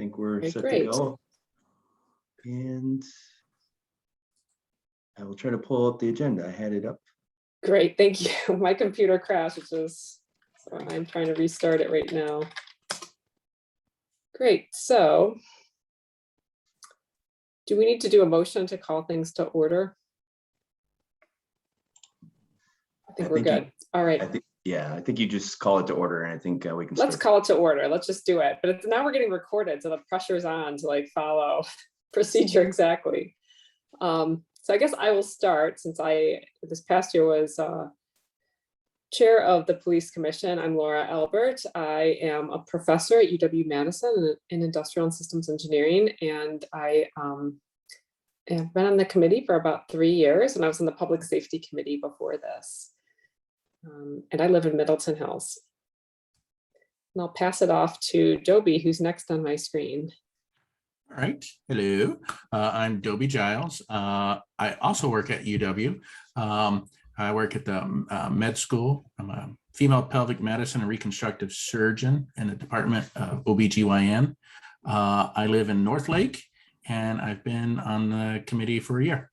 think we're Okay, set great. to go. And I will try to pull up the agenda. I had it up. Great, thank you. My computer crashed, so I'm trying to restart it right now. Great, so do we need to do a motion to call things to order? I think we're good. All right, I think you just call it to order, and I think we can. let's call it to order. Let's just do it. But now we're getting recorded, so the pressure's on to like follow procedure exactly. So I guess I will start since this past year was chair of the police commission. I'm Laura Albert. I am a professor at UW-Madison in industrial and systems engineering, and I have been on the committee for about 3 years, and I was on the public safety committee before this. And I live in Middleton Hills. And I'll pass it off to Dobie, who's next on my screen. All right. Hello, I'm Dobie Giles. I also work at UW. I work at the med school. I'm a female pelvic medicine and reconstructive surgeon in the department of OBGYN. I live in North Lake, and I've been on the committee for a year.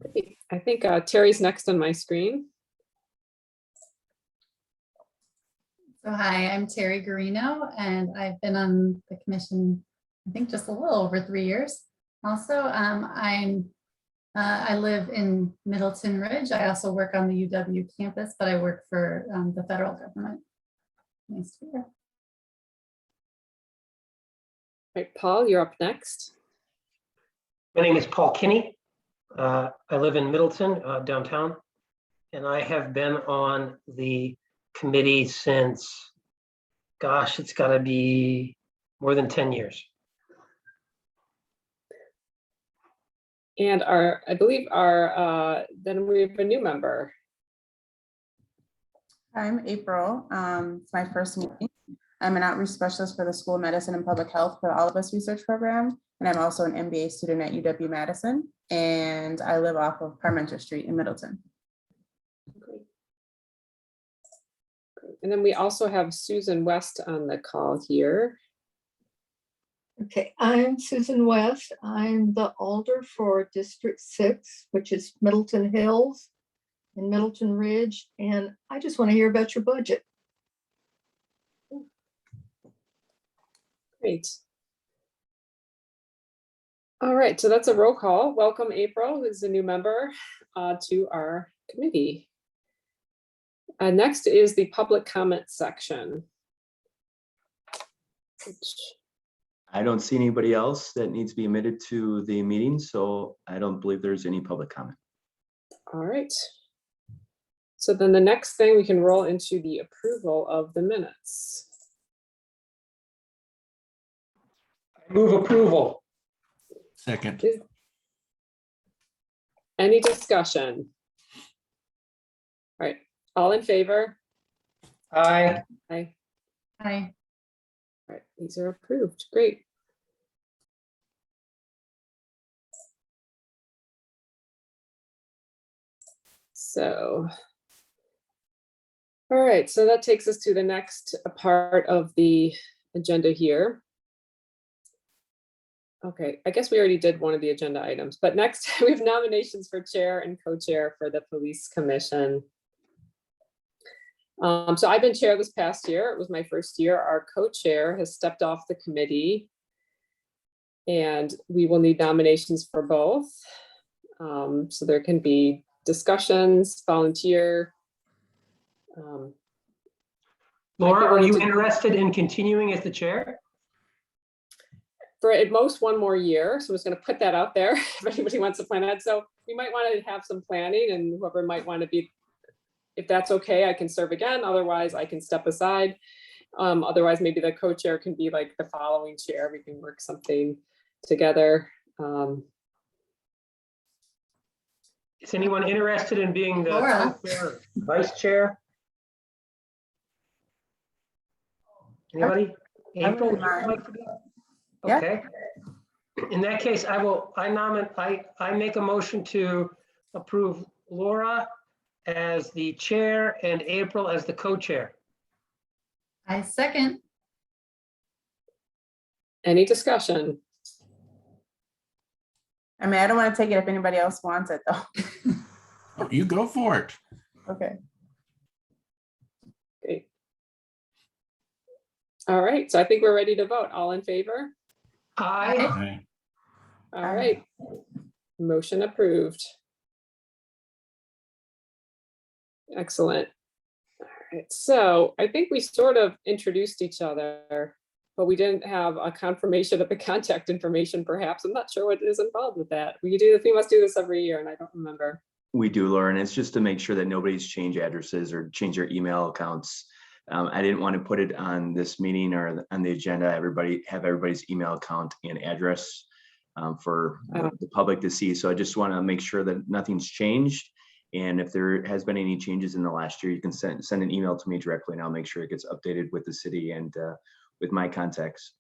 Great. I think Terry's next on my screen. So hi, I'm Terry Garino, and I've been on the commission, I think just a little over 3 years. Also, I live in Middleton Ridge. I also work on the UW campus, but I work for the federal government. Nice to be here. All right, Paul, you're up next. My name is Paul Kinney. I live in Middleton, downtown, and I have been on the committee since, gosh, it's got to be more than 10 years. And I believe then we have a new member. I'm April. It's my first meeting. I'm an outreach specialist for the School of Medicine and Public Health for the All of Us research program. And I'm also an MBA student at UW-Madison. And I live off of Parmenter Street in Middleton. Great. And then we also have Susan West on the call here. Okay, I'm Susan West. I'm the alder for District 6, which is Middleton Hills and Middleton Ridge. And I just want to hear about your budget. Great. All right, so that's a roll call. Welcome, April, who's a new member to our committee. Next is the public comment section. I don't see anybody else that needs to be admitted to the meeting, so I don't believe there's any public comment. All right. So then the next thing we can roll into the approval of the minutes. Move approval. Second. Any discussion? All right, all in favor? Aye. Aye. Hi. All right, these are approved. Great. So, all right, so that takes us to the next part of the agenda here. Okay, I guess we already did one of the agenda items, but next we have nominations for chair and co-chair for the police commission. So I've been chair this past year. It was my first year. Our co-chair has stepped off the committee, and we will need nominations for both. So there can be discussions, volunteer. Laura, are you interested in continuing as the chair? For at most 1 more year. So I'm just going to put that out there if anybody wants to plan that. So we might want to have some planning, and whoever might want to be, if that's okay, I can serve again. Otherwise, I can step aside. Otherwise, maybe the co-chair can be like the following chair. We can work something together. Is anyone interested in being the Laura. co-chair, vice chair? Anybody? April, would you like to be? Yeah. Okay. In that case, I make a motion to approve Laura as the chair and April as the co-chair. I second. Any discussion? I mean, I don't want to take it if anybody else wants it though. Oh, you go for it. Okay. Great. All right, so I think we're ready to vote. All in favor? Aye. Okay. All Aye. right. Motion approved. Excellent. All right, so I think we sort of introduced each other, but we didn't have a confirmation of the contact information perhaps. I'm not sure what is involved with that. We must do this every year and I don't remember. We do, Lauren. It's just to make sure that nobody's changed addresses or changed their email accounts. I didn't want to put it on this meeting or on the agenda. Everybody's email account and address for the public to see. So I just want to make sure that nothing's changed. And if there has been any changes in the last year, you can send an email to me directly and I'll make sure it gets updated with the city and with my contacts.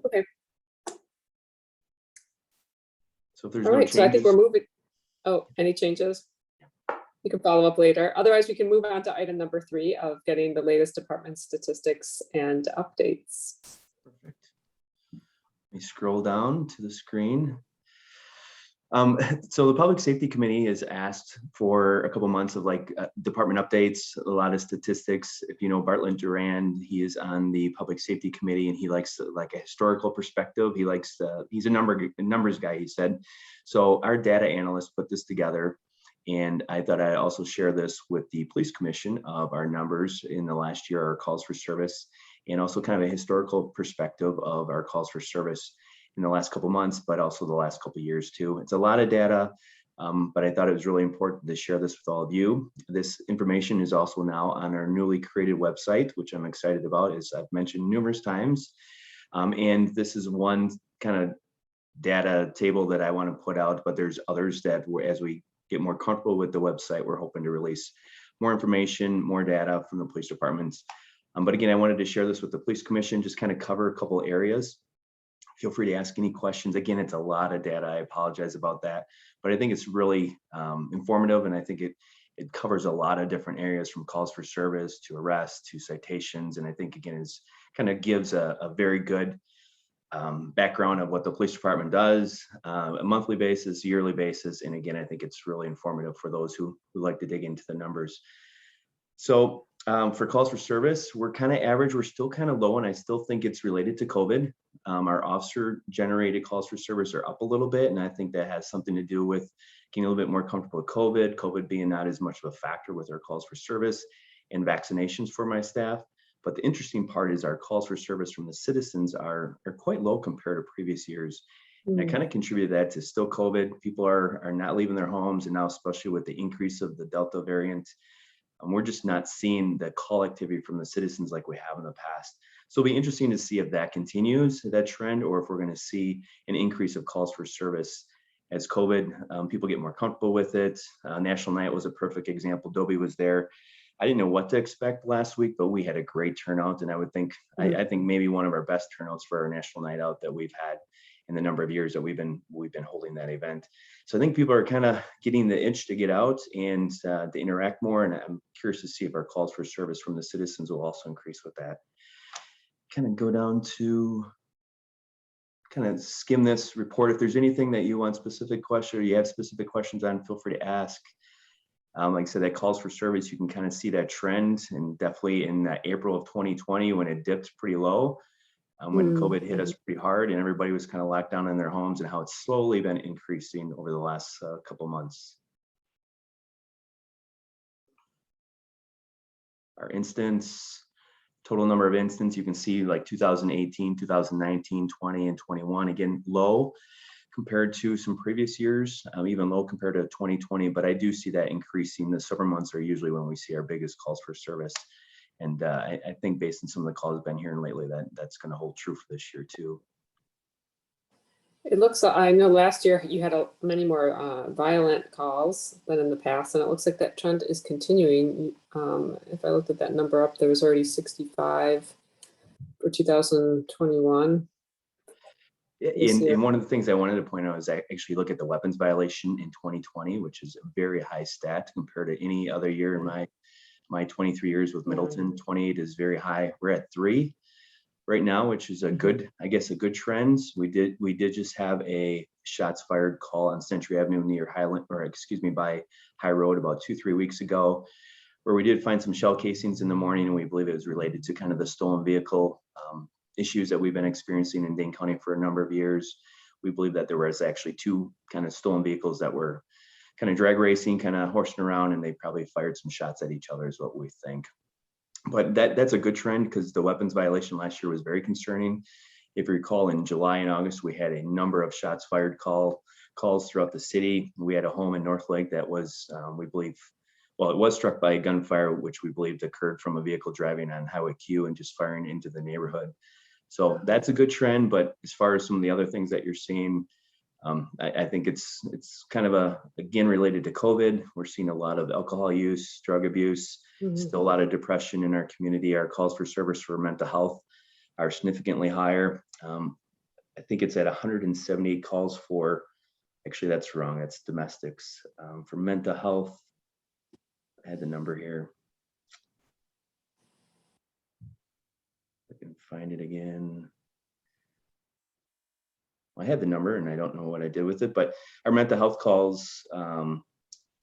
Okay. So if there's All no right, so I think changes, we're moving. Oh, any changes? You can follow up later. Otherwise, we can move on to item number 3 of getting the latest department statistics and updates. perfect. Let me scroll down to the screen. So the Public Safety Committee has asked for a couple months of department updates, a lot of statistics. If you know Bartlett Durand, he is on the Public Safety Committee and he likes like a historical perspective. He's a numbers guy, he said. So our data analyst put this together. And I thought I'd also share this with the Police Commission of our numbers in the last year, our calls for service, and also kind of a historical perspective of our calls for service in the last couple months, but also the last couple years too. It's a lot of data, but I thought it was really important to share this with all of you. This information is also now on our newly created website, which I'm excited about, as I've mentioned numerous times. And this is one kind of data table that I want to put out, but there's others that as we get more comfortable with the website, we're hoping to release more information, more data from the police departments. But again, I wanted to share this with the Police Commission, just kind of cover a couple areas. Feel free to ask any questions. Again, it's a lot of data. I apologize about that, but I think it's really informative, and I think it covers a lot of different areas from calls for service to arrests to citations. And I think again, it's kind of gives a very good background of what the police department does, a monthly basis, yearly basis. And again, I think it's really informative for those who like to dig into the numbers. So for calls for service, we're kind of average. We're still kind of low, and I still think it's related to COVID. Our officer generated calls for service are up a little bit, and I think that has something to do with getting a little bit more comfortable with COVID being not as much of a factor with our calls for service and vaccinations for my staff. But the interesting part is our calls for service from the citizens are quite low compared to previous years. And I kind of contributed that to still COVID. People are not leaving their homes, and now especially with the increase of the Delta variant, we're just not seeing the call activity from the citizens like we have in the past. So it'll be interesting to see if that continues, that trend, or if we're going to see an increase of calls for service as COVID, people get more comfortable with it. National Night was a perfect example. Dobie was there. I didn't know what to expect last week, but we had a great turnout, and I would think, I think maybe one of our best turnouts for our National Night Out that we've had in the number of years that we've been holding that event. So I think people are kind of getting the itch to get out and to interact more, and I'm curious to see if our calls for service from the citizens will also increase with that. Kind of go down to kind of skim this report. If there's anything that you want specific question or you have specific questions on, feel free to ask. Like I said, that calls for service, you can kind of see that trend, and definitely in April of 2020 when it dipped pretty low, when COVID hit us pretty hard and everybody was kind of locked down in their homes, and how it's slowly been increasing over the last couple months. Our instance, total number of incidents, you can see like 2018, 2019, 20, and 21, again, low compared to some previous years, even low compared to 2020, but I do see that increasing. The summer months are usually when we see our biggest calls for service. And I think based on some of the calls I've been hearing lately, that's going to hold true for this year too. It looks, I know last year you had many more violent calls than in the past, and it looks like that trend is continuing. If I looked at that number up, there was already 65 for 2021. And one of the things I wanted to point out is I actually look at the weapons violation in 2020, which is a very high stat compared to any other year in my 23 years with Middleton. 28 is very high. We're at 3. right now, which is a good, I guess, a good trend. We did just have a shots fired call on Century Avenue near Highland, or excuse me, by High Road about 2-3 weeks ago, where we did find some shell casings in the morning, and we believe it was related to kind of the stolen vehicle issues that we've been experiencing in Dane County for a number of years. We believe that there was actually 2 kind of stolen vehicles that were kind of drag racing, kind of horsing around, and they probably fired some shots at each other is what we think. But that's a good trend, because the weapons violation last year was very concerning. If you recall, in July and August, we had a number of shots fired calls throughout the city. We had a home in North Lake that was, we believe, well, it was struck by a gunfire, which we believed occurred from a vehicle driving on Highway Q and just firing into the neighborhood. So that's a good trend. But as far as some of the other things that you're seeing, I think it's kind of again related to COVID. We're seeing a lot of alcohol use, drug abuse, still a lot of depression in our community. Our calls for service for mental health are significantly higher. I think it's at 178 calls for, actually that's wrong, that's domestics. For mental health, I had the number here. I can find it again. I had the number and I don't know what I did with it, but our mental health calls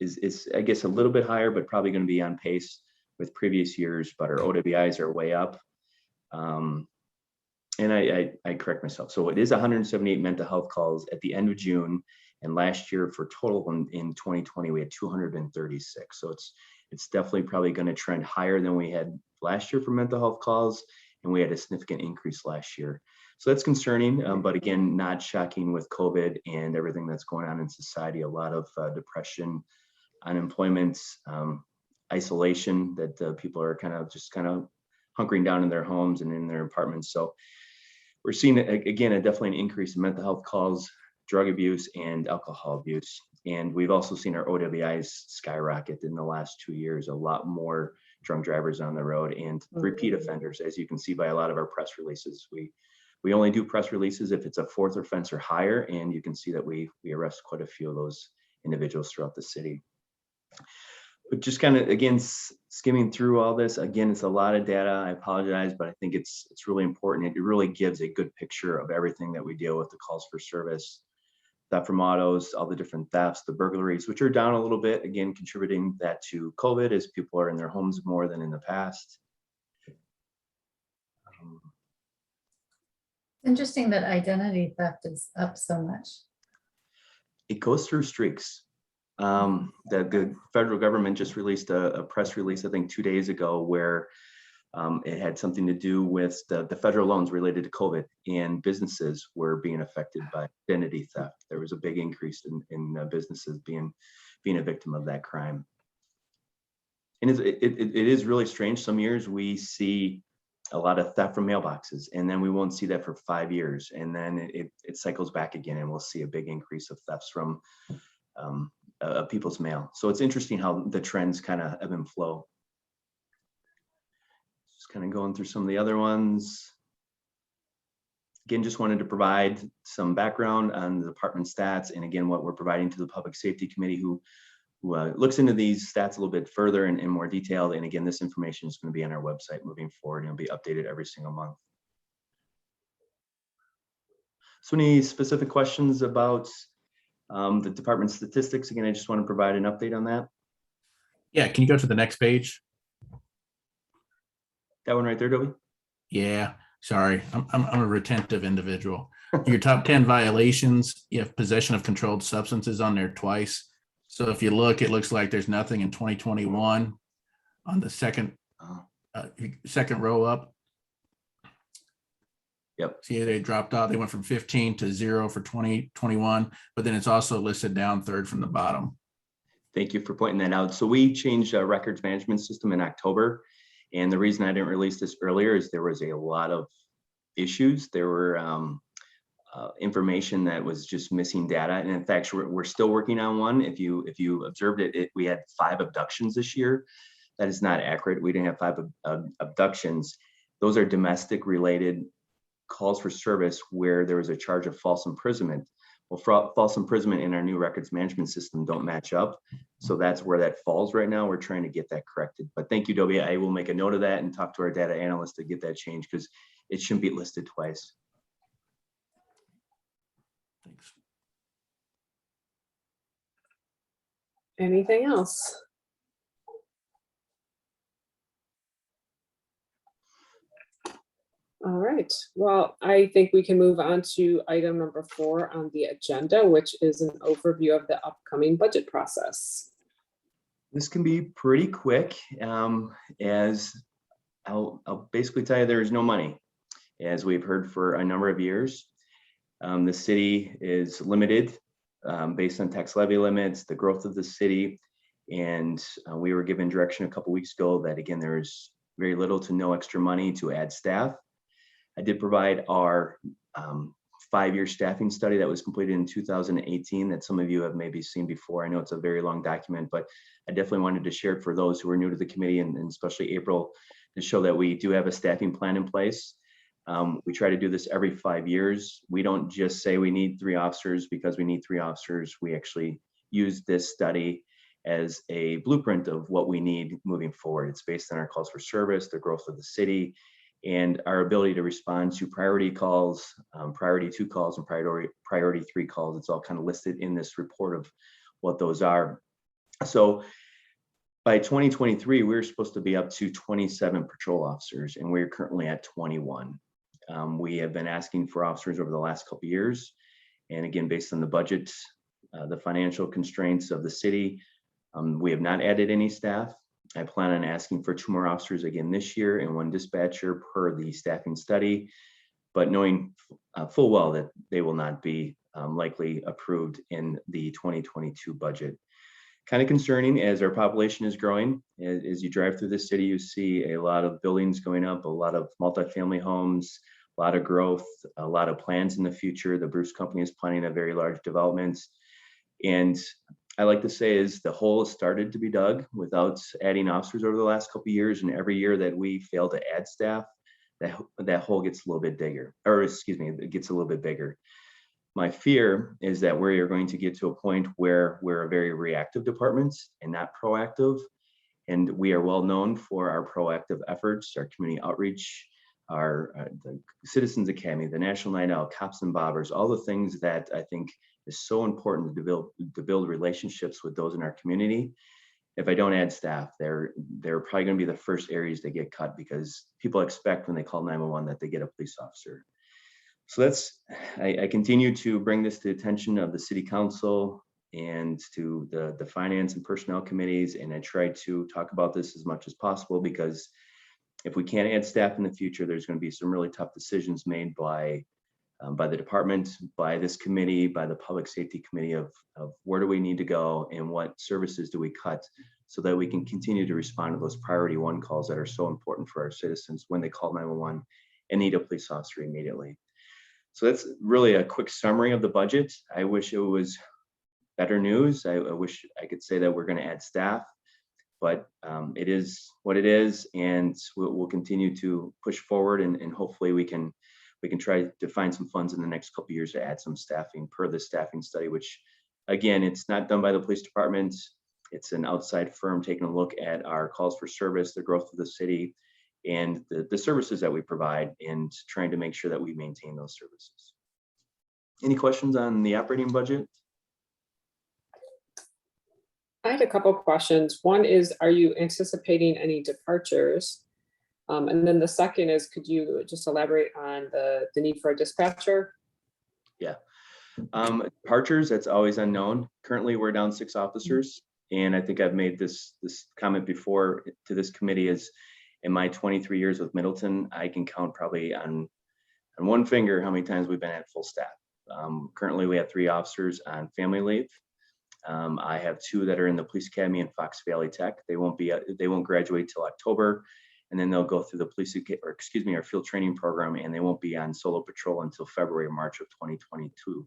is I guess a little bit higher, but probably going to be on pace with previous years, but our OWIs are way up. And I correct myself. So it is 178 mental health calls at the end of June, and last year for total in 2020, we had 236. So it's definitely probably going to trend higher than we had last year for mental health calls. And we had a significant increase last year. So that's concerning, but again, not shocking with COVID and everything that's going on in society. A lot of depression, unemployment, isolation, that people are kind of hunkering down in their homes and in their apartments. So we're seeing, again, definitely an increase in mental health calls, drug abuse, and alcohol abuse. And we've also seen our OWIs skyrocket in the last 2 years. A lot more drunk drivers on the road and repeat offenders, as you can see by a lot of our press releases. We only do press releases if it's a 4th offense or higher, and you can see that we arrest quite a few of those individuals throughout the city. But just kind of, again, skimming through all this, again, it's a lot of data. I apologize, but I think it's really important. It really gives a good picture of everything that we deal with, the calls for service, theft from autos, all the different thefts, the burglaries, which are down a little bit, again, contributing that to COVID as people are in their homes more than in the past. Interesting that identity theft is up so much. It goes through streaks. The federal government just released a press release, I think 2 days ago, where it had something to do with the federal loans related to COVID, and businesses were being affected by identity theft. There was a big increase in businesses being a victim of that crime. And it is really strange. Some years we see a lot of theft from mailboxes, and then we won't see that for 5 years. And then it cycles back again, and we'll see a big increase of thefts from people's mail. So it's interesting how the trends kind of ebb and flow. Just kind of going through some of the other ones. Again, just wanted to provide some background on the department stats, and again, what we're providing to the Public Safety Committee, who looks into these stats a little bit further and more detailed. And again, this information is going to be on our website moving forward, and it'll be updated every single month. So any specific questions about the department statistics? Again, I just want to provide an update on that. Yeah, can you go to the next page? That one right there, Dobie? Yeah, sorry, I'm a retentive individual. Your top 10 violations, you have possession of controlled substances on there twice. So if you look, it looks like there's nothing in 2021 on the second row up. Yep. See, they dropped out. They went from 15 to 0 for 2021, but then it's also listed down third from the bottom. Thank you for pointing that out. So we changed our records management system in October. And the reason I didn't release this earlier is there was a lot of issues. There were information that was just missing data. And in fact, we're still working on one. If you observed it, we had 5 abductions this year. That is not accurate. We didn't have 5 abductions. Those are domestic related calls for service where there was a charge of false imprisonment. Well, false imprisonment in our new records management system don't match up. So that's where that falls right now. We're trying to get that corrected. But thank you, Dobie. I will make a note of that and talk to our data analyst to get that changed because it shouldn't be listed twice. Thanks. Anything else? All right, well, I think we can move on to item number 4 on the agenda, which is an overview of the upcoming budget process. This can be pretty quick, as I'll basically tell you there is no money, as we've heard for a number of years. The city is limited based on tax levy limits, the growth of the city, and we were given direction a couple weeks ago that again there's very little to no extra money to add staff. I did provide our 5-year staffing study that was completed in 2018 that some of you have maybe seen before. I know it's a very long document, but I definitely wanted to share it for those who are new to the committee and especially April to show that we do have a staffing plan in place. We try to do this every 5 years. We don't just say we need 3 officers because we need 3 officers. We actually use this study as a blueprint of what we need moving forward. It's based on our calls for service, the growth of the city, and our ability to respond to priority calls, priority 2 calls, and priority 3 calls. It's all kind of listed in this report of what those are. So by 2023, we were supposed to be up to 27 patrol officers, and we're currently at 21. We have been asking for officers over the last couple of years. And again, based on the budget, the financial constraints of the city, we have not added any staff. I plan on asking for 2 more officers again this year and 1 dispatcher per the staffing study, but knowing full well that they will not be likely approved in the 2022 budget. Kind of concerning as our population is growing. As you drive through the city, you see a lot of buildings going up, a lot of multifamily homes, a lot of growth, a lot of plans in the future. The Bruce Company is planning a very large development. And I like to say is the hole has started to be dug without adding officers over the last couple of years. And every year that we fail to add staff, that hole gets a little bit bigger, or excuse me, it gets a little bit bigger. My fear is that we are going to get to a point where we're a very reactive department and not proactive. And we are well known for our proactive efforts, our community outreach, the Citizens Academy, the National Night Out, Cops and Bobbers, all the things that I think is so important to build relationships with those in our community. If I don't add staff, they're probably going to be the first areas that get cut because people expect when they call 911 that they get a police officer. So I continue to bring this to the attention of the city council and to the finance and personnel committees. And I try to talk about this as much as possible because if we can't add staff in the future, there's going to be some really tough decisions made by the department, by this committee, by the public safety committee of where do we need to go and what services do we cut so that we can continue to respond to those priority 1 calls that are so important for our citizens when they call 911 and need a police officer immediately. So that's really a quick summary of the budget. I wish it was better news. I wish I could say that we're going to add staff, but it is what it is, and we'll continue to push forward and hopefully we can try to find some funds in the next couple of years to add some staffing per the staffing study, which again, it's not done by the police department. It's an outside firm taking a look at our calls for service, the growth of the city, and the services that we provide and trying to make sure that we maintain those services. Any questions on the operating budget? I had a couple of questions. One is, are you anticipating any departures? And then the second is, could you just elaborate on the need for a dispatcher? Yeah, departures, that's always unknown. Currently, we're down 6 officers. And I think I've made this comment before to this committee is in my 23 years with Middleton, I can count probably on 1 finger how many times we've been at full staff. Currently, we have 3 officers on family leave. I have 2 that are in the police academy in Fox Valley Tech. They won't graduate till October. And then they'll go through the our field training program, and they won't be on solo patrol until February or March of 2022.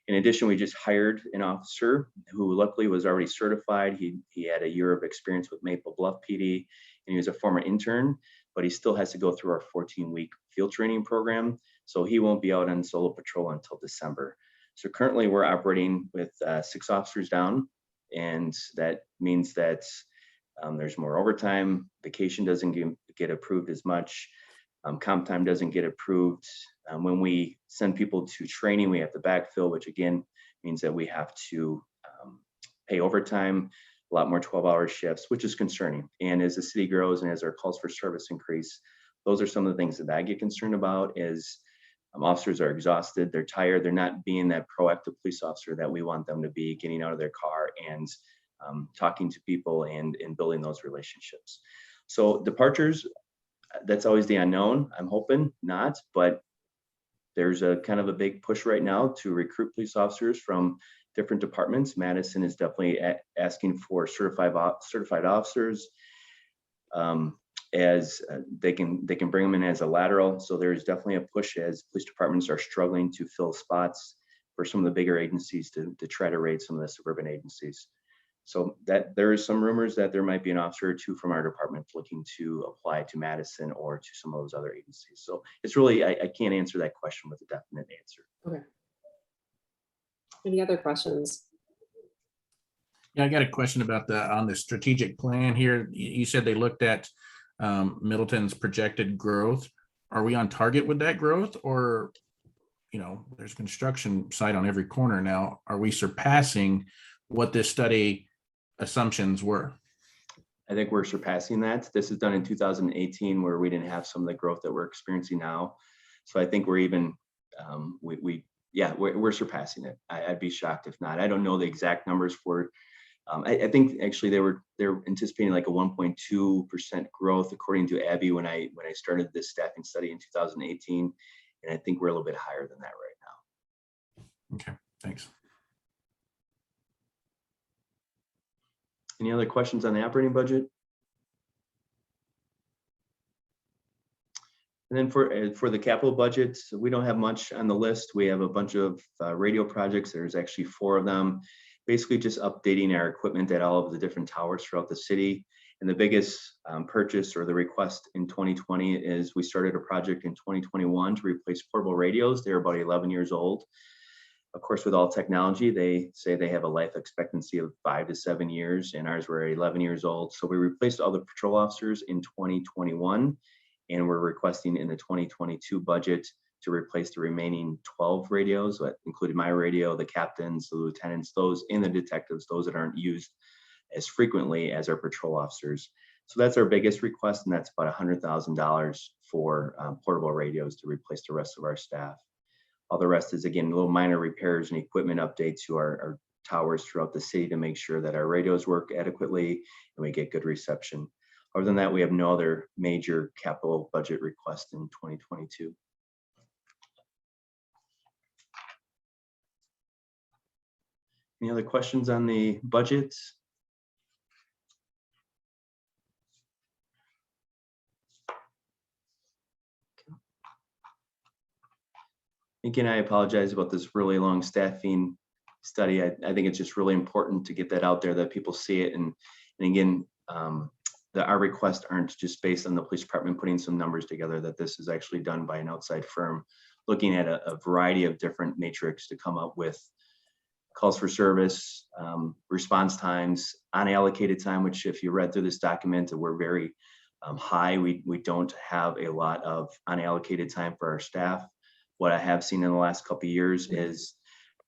In addition, we just hired an officer who luckily was already certified. He had a year of experience with Maple Bluff PD, and he was a former intern, but he still has to go through our 14-week field training program. So he won't be out on solo patrol until December. So currently we're operating with 6 officers down, and that means that there's more overtime, vacation doesn't get approved as much, comp time doesn't get approved. When we send people to training, we have to backfill, which again means that we have to pay overtime, a lot more 12-hour shifts, which is concerning. And as the city grows and as our calls for service increase, those are some of the things that I get concerned about. Is officers are exhausted, they're tired, they're not being that proactive police officer that we want them to be, getting out of their car and talking to people and building those relationships. So departures, that's always the unknown. I'm hoping not, but there's a kind of a big push right now to recruit police officers from different departments. Madison is definitely asking for certified officers, as they can bring them in as a lateral. So there's definitely a push as police departments are struggling to fill spots for some of the bigger agencies to try to raid some of the suburban agencies. So that there is some rumors that there might be an officer or two from our department looking to apply to Madison or to some of those other agencies. So it's really, I can't answer that question with a definite answer. Okay. Any other questions? Yeah, I got a question about on the strategic plan here. You said they looked at Middleton's projected growth. Are we on target with that growth, or, there's construction site on every corner now? Are we surpassing what this study assumptions were? I think we're surpassing that. This is done in 2018, where we didn't have some of the growth that we're experiencing now. So I think we're even, we're surpassing it. I'd be shocked if not. I don't know the exact numbers for. I think actually they're anticipating like a 1.2% growth according to Abby when I started this staffing study in 2018, and I think we're a little bit higher than that right now. Okay, thanks. Any other questions on the operating budget? And then for the capital budget, we don't have much on the list. We have a bunch of radio projects. There's actually 4 of them. Basically just updating our equipment at all of the different towers throughout the city. And the biggest purchase or the request in 2020 is we started a project in 2021 to replace portable radios. They're about 11 years old. Of course, with all technology, they say they have a life expectancy of 5 to 7 years, and ours were 11 years old. So we replaced all the patrol officers in 2021, and we're requesting in the 2022 budget to replace the remaining 12 radios, that included my radio, the captains, the lieutenants, those and the detectives, those that aren't used as frequently as our patrol officers. So that's our biggest request, and that's about $100,000 for portable radios to replace the rest of our staff. All the rest is, again, little minor repairs and equipment updates to our towers throughout the city to make sure that our radios work adequately and we get good reception. Other than that, we have no other major capital budget request in 2022. Any other questions on the budget? Again, I apologize about this really long staffing study. I think it's just really important to get that out there, that people see it. And again, our requests aren't just based on the police department putting some numbers together, that this is actually done by an outside firm looking at a variety of different metrics to come up with calls for service, response times, unallocated time, which if you read through this document, we're very high. We don't have a lot of unallocated time for our staff. What I have seen in the last couple of years is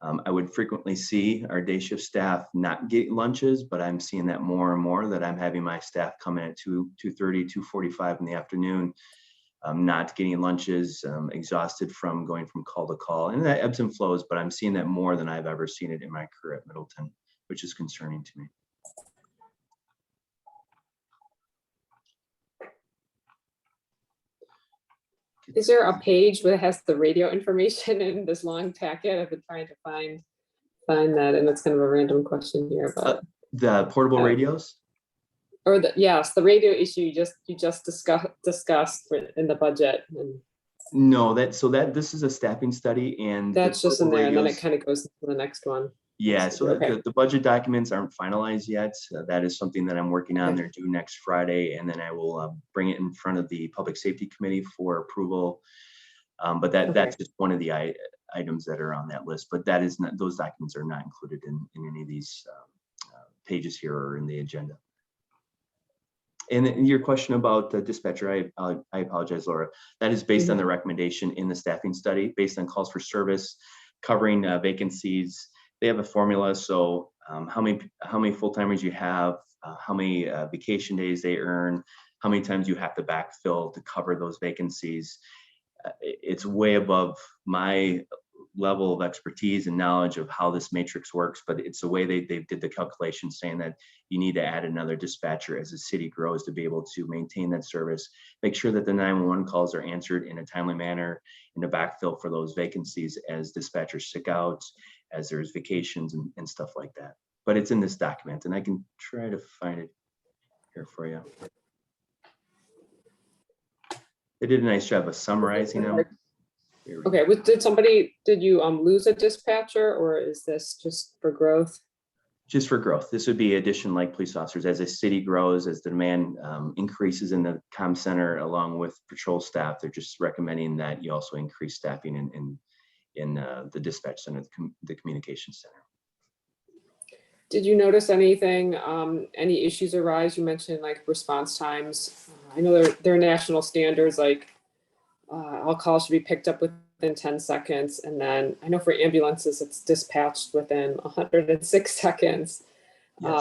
I would frequently see our day shift staff not get lunches, but I'm seeing that more and more, that I'm having my staff come in at 2:30, 2:45 in the afternoon, not getting lunches, exhausted from going from call to call. And that ebbs and flows, but I'm seeing that more than I've ever seen it in my career at Middleton, which is concerning to me. Is there a page that has the radio information in this long packet? I've been trying to find that, and it's kind of a random question here, but The portable radios? or the radio issue you just discussed in the budget, and No, this is a staffing study, and that's the just in portable there, and then it radios- kind of goes to the next one. Yeah, so Okay. the budget documents aren't finalized yet. That is something that I'm working on. Okay. They're due next Friday, and then I will bring it in front of the Public Safety Committee for approval. But that's just one of the items that are on that list, but that is not, those documents are not included in any of these pages here or in the agenda. And your question about the dispatcher, I apologize, Laura. That is based on the recommendation in the staffing study, based on calls for service, covering vacancies. They have a formula, so how many full-timers you have, how many vacation days they earn, how many times you have to backfill to cover those vacancies. It's way above my level of expertise and knowledge of how this matrix works, but it's the way they did the calculation, saying that you need to add another dispatcher as the city grows to be able to maintain that service, make sure that the 911 calls are answered in a timely manner, and to backfill for those vacancies as dispatchers sick out, as there's vacations and stuff like that. But it's in this document, and I can try to find it here for you. They did a nice job of summarizing them. Okay, did you lose a dispatcher, or is this just for growth? Just for growth. This would be addition like police officers. As a city grows, as the demand increases in the comm center along with patrol staff, they're just recommending that you also increase staffing in the dispatch center, the communication center. Did you notice anything, any issues arise? You mentioned like response times. I know there are national standards, like all calls should be picked up within 10 seconds. And then I know for ambulances, it's dispatched within 106 seconds, Yes.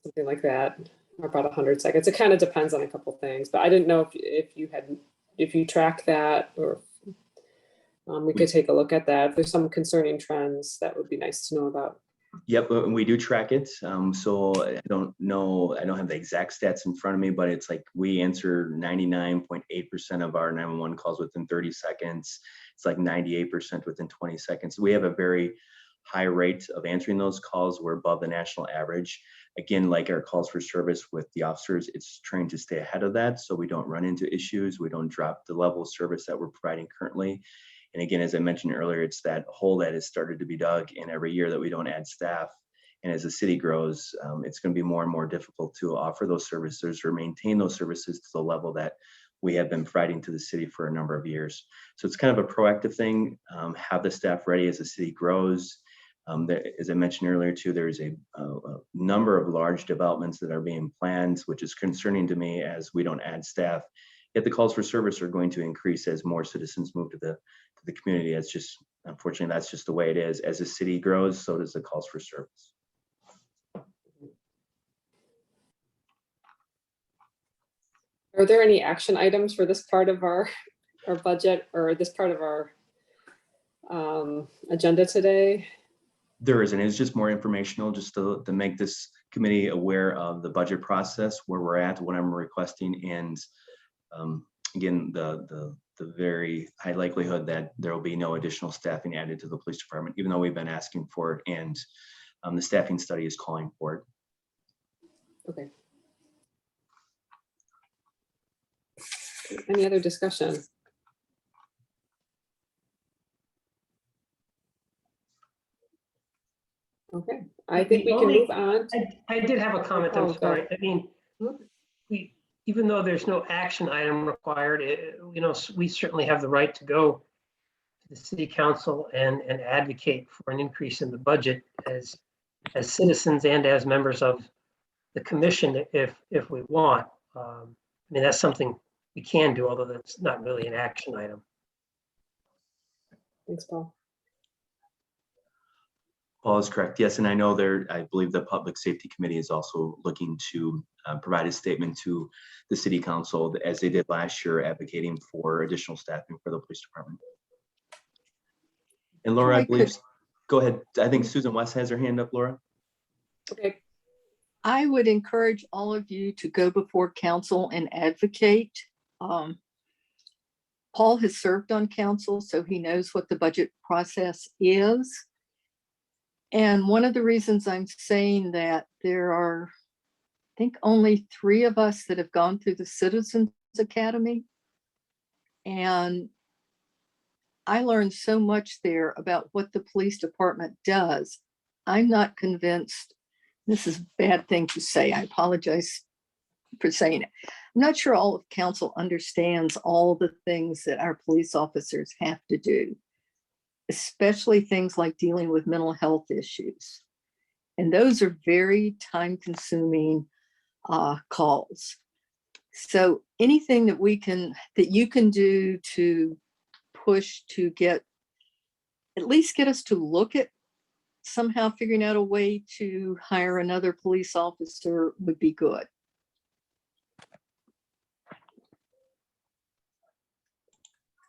Something like that, or about 100 seconds. It kind of depends on a couple things, but I didn't know if you track that, or we could take a look at that. If there's some concerning trends, that would be nice to know about. Yep, we do track it. So I don't know, I don't have the exact stats in front of me, but it's like we answer 99.8% of our 911 calls within 30 seconds. It's like 98% within 20 seconds. We have a very high rate of answering those calls. We're above the national average. Again, like our calls for service with the officers, it's trying to stay ahead of that so we don't run into issues. We don't drop the level of service that we're providing currently. And again, as I mentioned earlier, it's that hole that has started to be dug in every year that we don't add staff. And as the city grows, it's going to be more and more difficult to offer those services or maintain those services to the level that we have been providing to the city for a number of years. So it's kind of a proactive thing, have the staff ready as the city grows. As I mentioned earlier too, there's a number of large developments that are being planned, which is concerning to me as we don't add staff. Yet the calls for service are going to increase as more citizens move to the community. It's just, unfortunately, that's just the way it is. As the city grows, so does the calls for service. Are there any action items for this part of our budget, or this part of our agenda today? There isn't. It's just more informational, just to make this committee aware of the budget process, where we're at, what I'm requesting, and again, the very high likelihood that there will be no additional staffing added to the police department, even though we've been asking for it, and the staffing study is calling for it. Okay. Any other discussion? Okay, I think we can move on. I did have a comment, I'm Oh, sorry. I mean, even though there's no action item required, we certainly have the right to go to the city council and advocate for an increase in the budget as citizens and as members of the commission if we want. I mean, that's something we can do, although that's not really an action item. Thanks, Paul. Paul is correct. Yes, and I know I believe the Public Safety Committee is also looking to provide a statement to the City Council, as they did last year, advocating for additional staffing for the police department. And Laura, I believe, go ahead. I think Susan West has her hand up, Laura. Okay. I would encourage all of you to go before council and advocate. Paul has served on council, so he knows what the budget process is. And one of the reasons I'm saying that, there are, I think, only 3 of us that have gone through the Citizens Academy. And I learned so much there about what the police department does. I'm not convinced, this is a bad thing to say, I apologize for saying it. I'm not sure all of council understands all the things that our police officers have to do. especially things like dealing with mental health issues. And those are very time consuming calls. So anything that you can do to push to at least get us to look at somehow figuring out a way to hire another police officer would be good.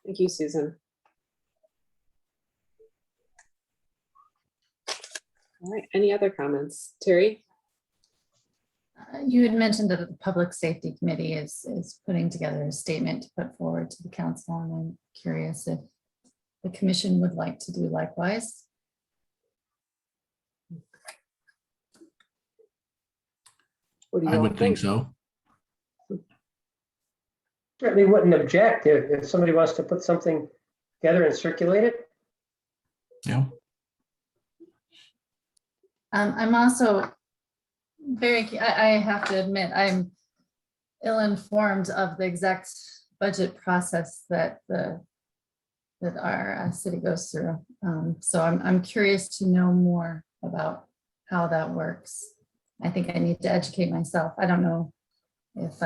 Thank you, Susan. All right, any other comments? Terry? You had mentioned that the Public Safety Committee is putting together a statement to put forward to the council, and I'm curious if the commission would like to do likewise. What do you I all would think so. Certainly wouldn't object if somebody wants to put something together and circulate it. Yeah. I'm also I have to admit, I'm ill-informed of the exact budget process that our city goes through. So I'm curious to know more about how that works. I think I need to educate myself. I don't know if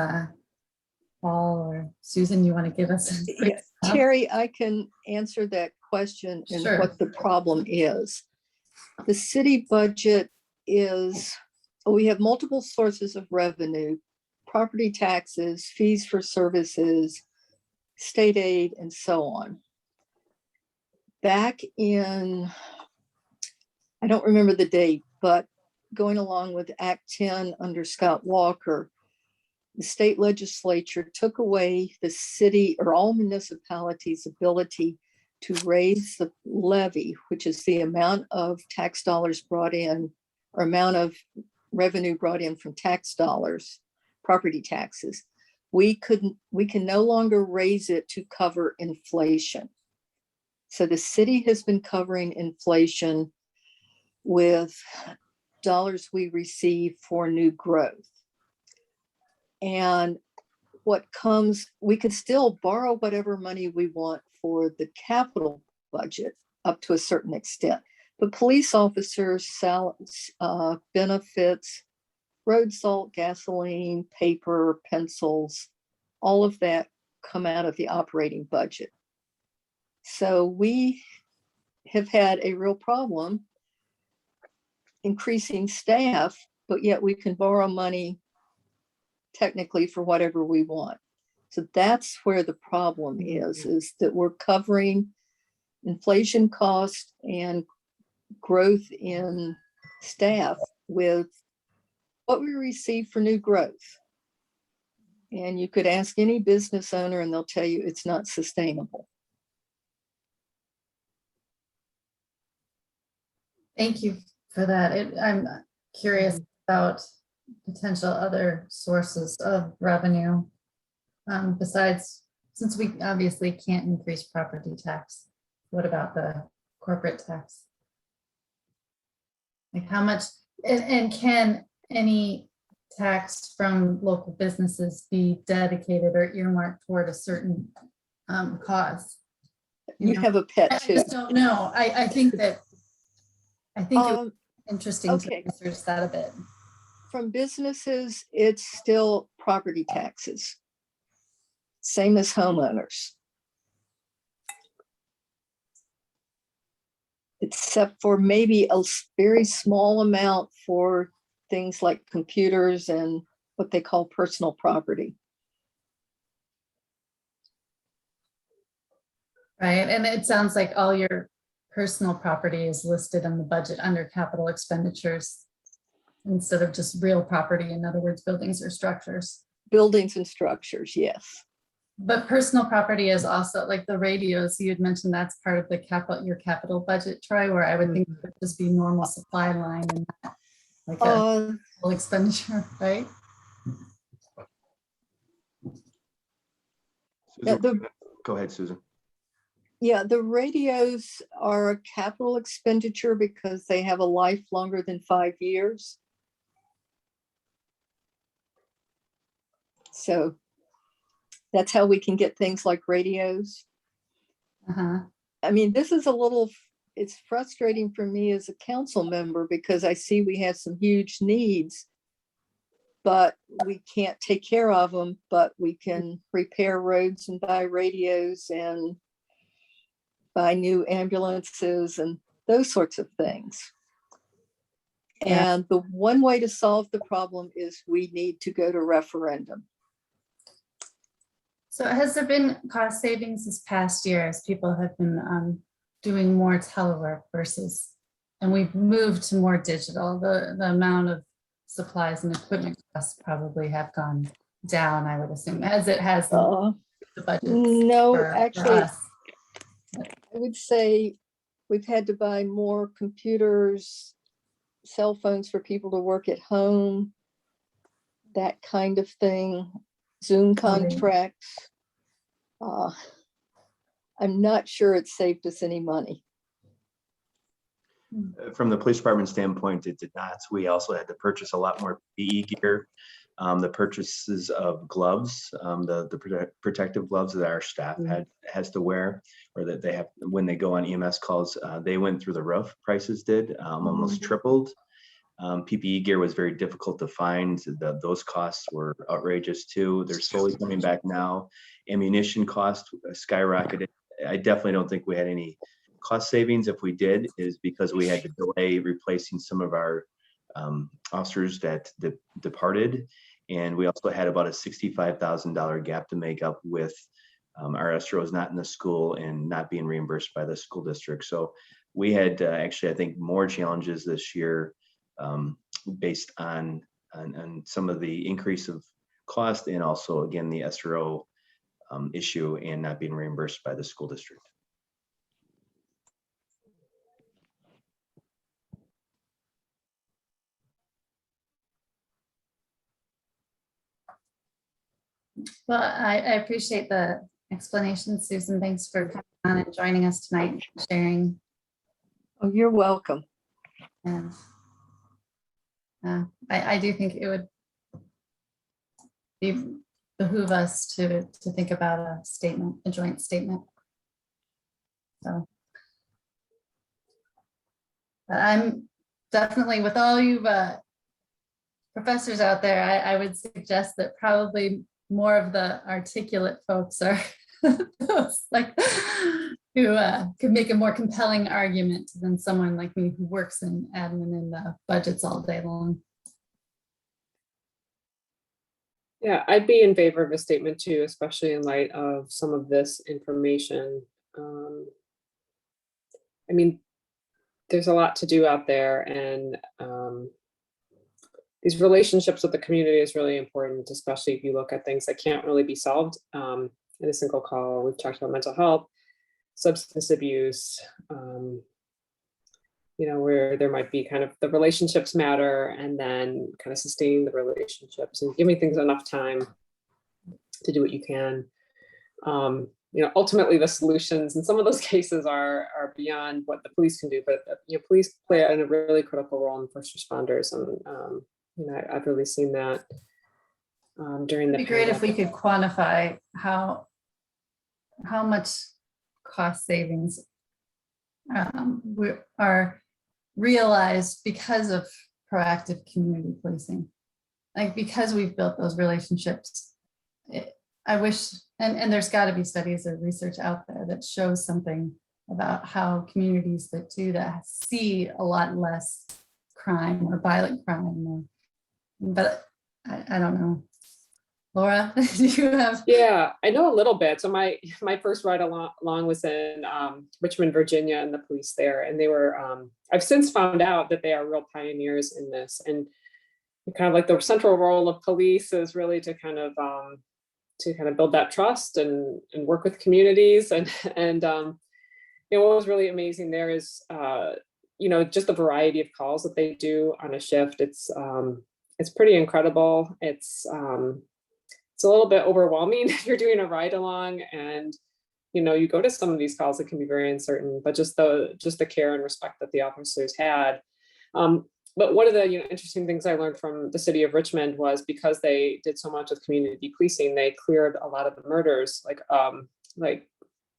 Paul or Susan, you want to give us a quick stuff? Terry, I can answer that question and Sure. what the problem is. The city budget we have multiple sources of revenue: property taxes, fees for services, state aid, and so on. Back in, I don't remember the date, but going along with Act 10 under Scott Walker, the state legislature took away the city or all municipalities' ability to raise the levy, which is the amount of tax dollars brought in, or amount of revenue brought in from tax dollars, property taxes. We can no longer raise it to cover inflation. So the city has been covering inflation with dollars we receive for new growth. And we can still borrow whatever money we want for the capital budget up to a certain extent. But police officers' salaries, benefits, road salt, gasoline, paper, pencils, all of that come out of the operating budget. So we have had a real problem increasing staff, but yet we can borrow money technically for whatever we want. So that's where the problem is that we're covering inflation costs and growth in staff with what we receive for new growth. And you could ask any business owner and they'll tell you it's not sustainable. Thank you for that. I'm curious about potential other sources of revenue besides, since we obviously can't increase property tax. What about the corporate tax? Like how much, and can any tax from local businesses be dedicated or earmarked toward a certain cause? You have a pet I too. just don't know. I think it would be interesting okay. to research that a bit. From businesses, it's still property taxes. Same as homeowners. Except for maybe a very small amount for things like computers and what they call personal property. Right, and it sounds like all your personal property is listed in the budget under capital expenditures instead of just real property, in other words, buildings or structures. Buildings and structures, yes. But personal property is also like the radios, you had mentioned that's part of the your capital budget, Troy, where I would think it would just be normal supply line and not like a full expenditure, right? Go ahead, Susan. Yeah, the radios are a capital expenditure because they have a life longer than 5 years. So that's how we can get things like radios. Uh-huh. I mean, this is a little, it's frustrating for me as a council member because I see we have some huge needs, but we can't take care of them, but we can repair roads and buy radios and buy new ambulances and those sorts of things. Yeah. And the one way to solve the problem is we need to go to referendum. So has there been cost savings this past year as people have been doing more telework versus, and we've moved to more digital, the amount of supplies and equipment costs probably have gone down, I would assume, as it has the budgets. No, for actually, us. I would say we've had to buy more computers, cell phones for people to work at home, that kind of thing, Zoom contracts. I'm not sure it saved us any money. From the police department standpoint, it did not. We also had to purchase a lot more PE gear. The purchases of gloves, the protective gloves that our staff has to wear, or that they have when they go on EMS calls, they went through the roof. Prices did almost tripled. PPE gear was very difficult to find. Those costs were outrageous too. They're slowly coming back now. Ammunition cost skyrocketed. I definitely don't think we had any cost savings. If we did, is because we had to delay replacing some of our officers that departed. And we also had about a $65,000 gap to make up with our SROs not in the school and not being reimbursed by the school district. So we had actually, I think, more challenges this year based on some of the increase of cost and also, again, the SRO issue and not being reimbursed by the school district. Well, I appreciate the explanation, Susan. Thanks for coming on and joining us tonight, sharing. Oh, you're welcome. And I do think it would behoove us to think about a statement, a joint statement. So I'm definitely, with all you professors out there, I would suggest that probably more of the articulate folks are those like who could make a more compelling argument than someone like me who works in admin and budgets all day long. Yeah, I'd be in favor of a statement too, especially in light of some of this information. I mean, there's a lot to do out there, and these relationships with the community is really important, especially if you look at things that can't really be solved in a single call. We've talked about mental health, substance abuse, where there might be kind of the relationships matter, and then kind of sustaining the relationships and giving things enough time to do what you can. Ultimately the solutions in some of those cases are beyond what the police can do, but police play a really critical role in first responders, and I've really seen that during the. It'd be great if we could quantify how much cost savings are realized because of proactive community policing. Like, because we've built those relationships, I wish, and there's got to be studies or research out there that shows something about how communities that do that see a lot less crime or violent crime. But I don't know. Laura, do you have? Yeah, I know a little bit. So my first ride along was in Richmond, Virginia, and the police there. And they were, I've since found out that they are real pioneers in this. And kind of like the central role of police is really to kind of build that trust and work with communities. And what was really amazing there is, just the variety of calls that they do on a shift. It's pretty incredible. It's a little bit overwhelming if you're doing a ride along, and you go to some of these calls that can be very uncertain, but just the care and respect that the officers had. But one of the interesting things I learned from the city of Richmond was, because they did so much with community policing, they cleared a lot of the murders, like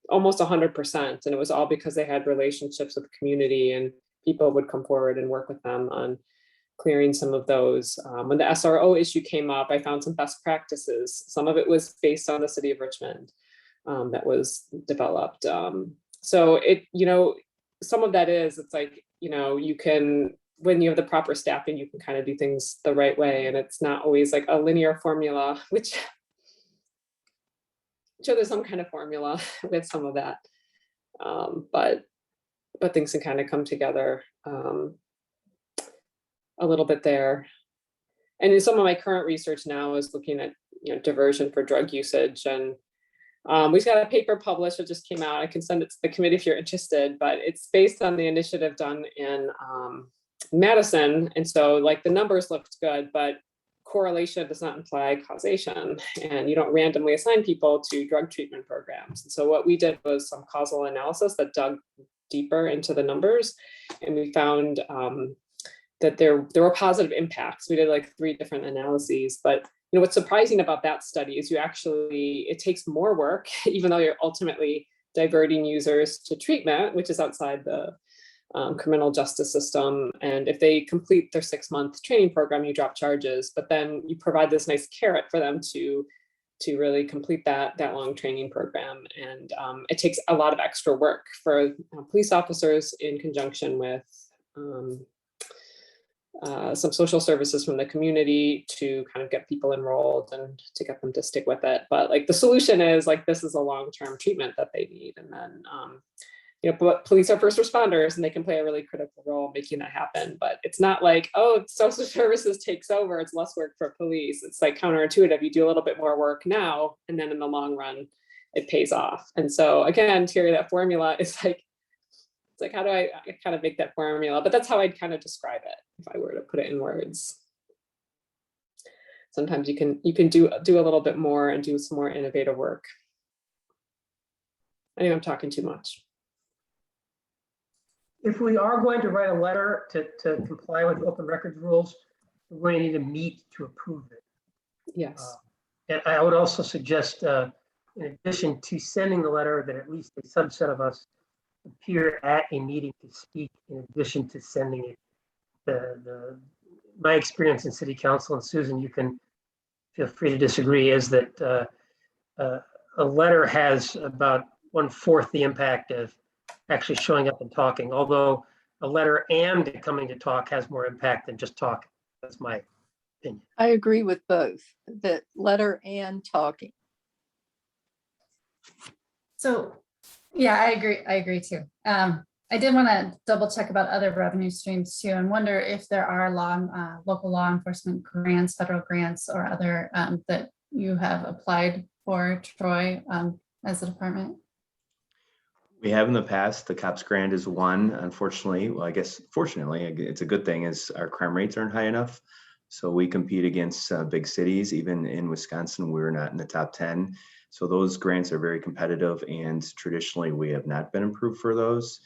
almost 100%. And it was all because they had relationships with the community and people would come forward and work with them on clearing some of those. When the SRO issue came up, I found some best practices. Some of it was based on the city of Richmond that was developed. So it, some of that is, it's like, you can, when you have the proper staffing, you can kind of do things the right way. And it's not always like a linear formula, which sure there's some kind of formula with some of that. But things can kind of come together a little bit there. And in some of my current research now is looking at diversion for drug usage, and we've got a paper published that just came out. I can send it to the committee if you're interested, but it's based on the initiative done in Madison. And so like the numbers looked good, but correlation does not imply causation, and you don't randomly assign people to drug treatment programs. And so what we did was some causal analysis that dug deeper into the numbers, and we found that there were positive impacts. We did like 3 different analyses, but what's surprising about that study is it takes more work, even though you're ultimately diverting users to treatment, which is outside the criminal justice system. And if they complete their 6-month training program, you drop charges, but then you provide this nice carrot for them to really complete that long training program. And it takes a lot of extra work for police officers in conjunction with some social services from the community to kind of get people enrolled and to get them to stick with it. But like the solution is like, this is a long-term treatment that they need. And then, but police are first responders and they can play a really critical role making that happen. But it's not like, oh, social services takes over, it's less work for police. It's like counterintuitive. You do a little bit more work now, and then in the long run, it pays off. And so again, Terry, that formula is like, it's like, how do I kind of make that formula? But that's how I'd kind of describe it if I were to put it in words. Sometimes you can do a little bit more and do some more innovative work. I think I'm talking too much. If we are going to write a letter to comply with open records rules, we're going to need to meet to approve it. Yes. And I would also suggest, in addition to sending the letter, that at least a subset of us appear at a meeting to speak in addition to sending it. My experience in city council, and Susan, you can feel free to disagree, is that a letter has about 1/4 the impact of actually showing up and talking, although a letter and coming to talk has more impact than just talking. That's my opinion. I agree with both, that letter and talking. So, yeah, I agree too. I did want to double check about other revenue streams too, and wonder if there are local law enforcement grants, federal grants, or other that you have applied for, Troy, as a department. We have in the past. The COPS grant is one. Unfortunately, well, I guess fortunately, it's a good thing, is our crime rates aren't high enough. So we compete against big cities. Even in Wisconsin, we're not in the top 10. So those grants are very competitive, and traditionally we have not been approved for those.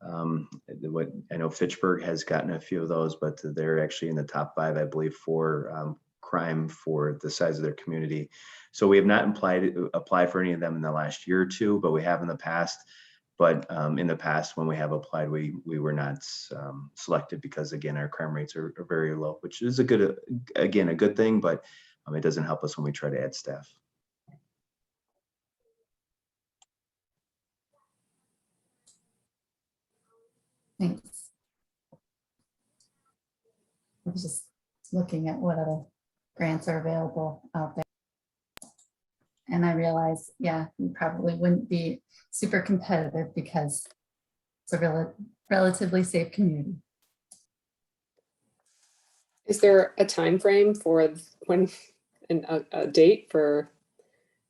What I know, Fitchburg has gotten a few of those, but they're actually in the top 5, I believe, for crime for the size of their community. So we have not applied for any of them in the last year or two, but we have in the past. But in the past, when we have applied, we were not selected because, again, our crime rates are very low, which is a good thing, but it doesn't help us when we try to add staff. Thanks. I was just looking at what other grants are available out there. And I realized, yeah, you probably wouldn't be super competitive because it's a relatively safe community. Is there a time frame for when, and a date for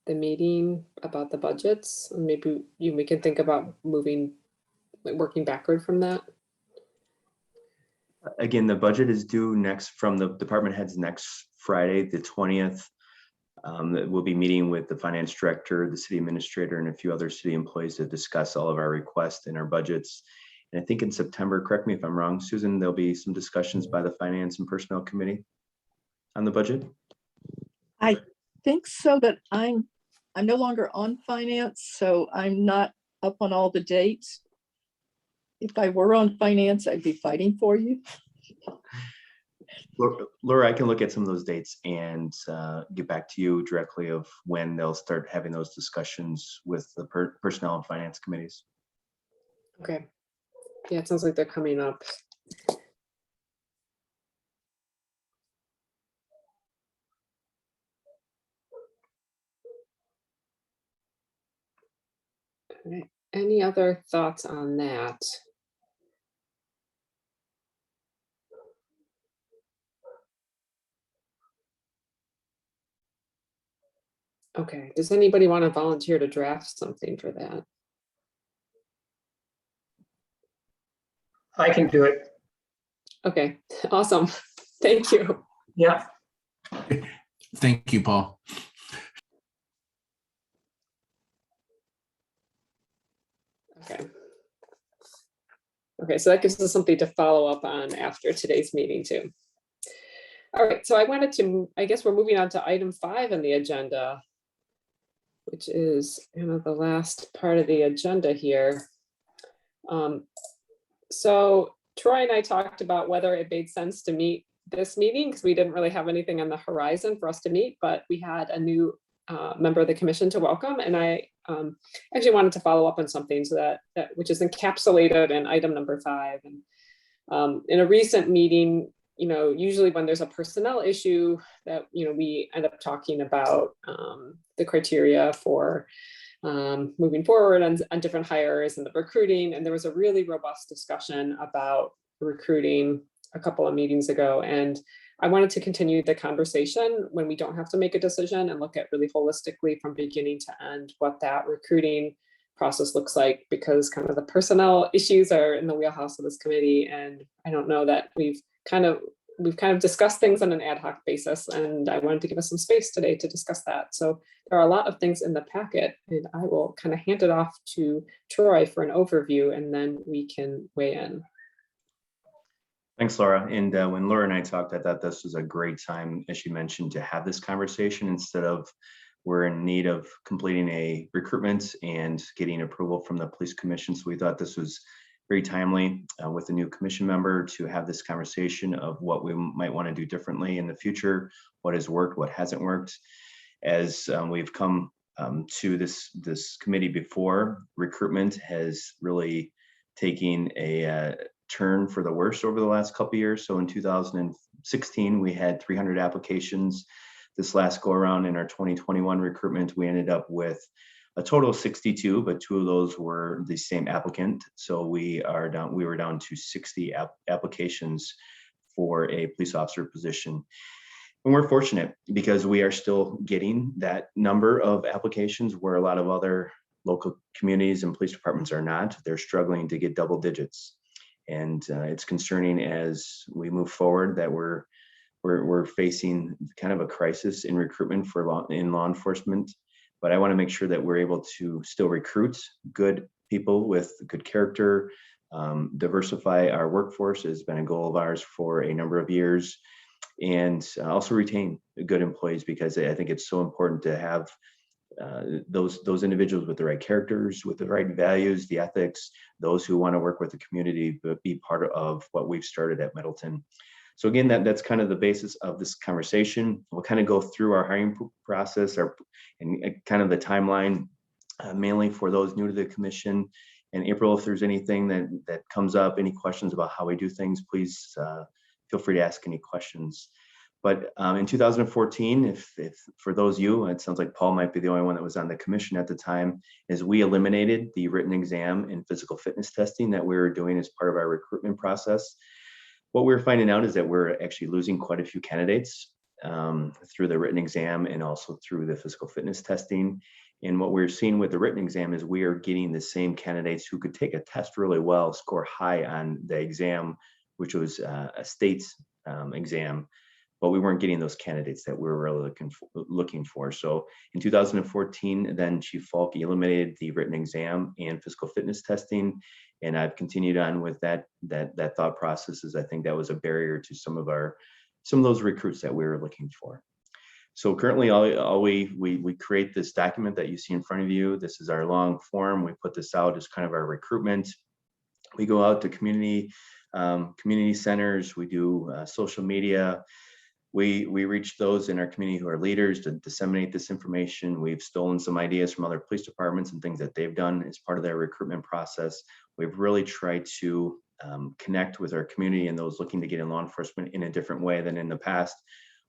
the meeting about the budgets? Maybe we can think about working backward from that. Again, the budget is due from the department heads next Friday, the 20th. We'll be meeting with the finance director, the city administrator, and a few other city employees to discuss all of our requests and our budgets. And I think in September, correct me if I'm wrong, Susan, there'll be some discussions by the Finance and Personnel Committee on the budget. I think so, but I'm I'm no longer on finance, so I'm not up on all the dates. If I were on finance, I'd be fighting for you. Laura, I can look at some of those dates and get back to you directly of when they'll start having those discussions with the personnel and finance committees. Okay. Yeah, it sounds like they're coming up. Okay. Any other thoughts on that? Okay, does anybody want to volunteer to draft something for that? I can do it. Okay, awesome. Thank you. Yeah. Thank you, Paul. Okay. Okay, so that gives us something to follow up on after today's meeting too. All right, so I guess we're moving on to item 5 on the agenda, which is the last part of the agenda here. So Troy and I talked about whether it made sense to meet this meeting because we didn't really have anything on the horizon for us to meet, but we had a new member of the commission to welcome, and I actually wanted to follow up on something so that which is encapsulated in item number 5. And in a recent meeting, usually when there's a personnel issue that we end up talking about the criteria for moving forward on different hires and the recruiting. And there was a really robust discussion about recruiting a couple of meetings ago. And I wanted to continue the conversation when we don't have to make a decision and look at really holistically from beginning to end what that recruiting process looks like, because kind of the personnel issues are in the wheelhouse of this committee. And I don't know that we've kind of discussed things on an ad hoc basis, and I wanted to give us some space today to discuss that. So there are a lot of things in the packet, and I will kind of hand it off to Troy for an overview, and then we can weigh in. Thanks, Laura. And when Laura and I talked, I thought this was a great time, as you mentioned, to have this conversation instead of we're in need of completing a recruitment and getting approval from the police commission. So we thought this was very timely with the new commission member to have this conversation of what we might want to do differently in the future, what has worked, what hasn't worked. As we've come to this committee before, recruitment has really taken a turn for the worse over the last couple of years. So in 2016, we had 300 applications. This last go around in our 2021 recruitment, we ended up with a total of 62, but 2 of those were the same applicant. So we were down to 60 applications for a police officer position. And we're fortunate because we are still getting that number of applications where a lot of other local communities and police departments are not. They're struggling to get double digits. And it's concerning as we move forward that we're facing kind of a crisis in recruitment for law enforcement. But I want to make sure that we're able to still recruit good people with good character, diversify our workforce has been a goal of ours for a number of years, and also retain good employees, because I think it's so important to have those individuals with the right characters, with the right values, the ethics, those who want to work with the community, but be part of what we've started at Middleton. So again, that's kind of the basis of this conversation. We'll kind of go through our hiring process and kind of the timeline, mainly for those new to the commission. And April, if there's anything that comes up, any questions about how we do things, please feel free to ask any questions. But in 2014, if for those of you, it sounds like Paul might be the only one that was on the commission at the time, is we eliminated the written exam and physical fitness testing that we were doing as part of our recruitment process. What we're finding out is that we're actually losing quite a few candidates through the written exam and also through the physical fitness testing. And what we're seeing with the written exam is we are getting the same candidates who could take a test really well, score high on the exam, which was a state exam, but we weren't getting those candidates that we were really looking for. So in 2014, then Chief Falk eliminated the written exam and physical fitness testing. And I've continued on with that thought process, as I think that was a barrier to some of those recruits that we were looking for. So currently, all we create this document that you see in front of you. This is our long form. We put this out as kind of our recruitment. We go out to community centers. We do social media. We reach those in our community who are leaders to disseminate this information. We've stolen some ideas from other police departments and things that they've done as part of their recruitment process. We've really tried to connect with our community and those looking to get in law enforcement in a different way than in the past,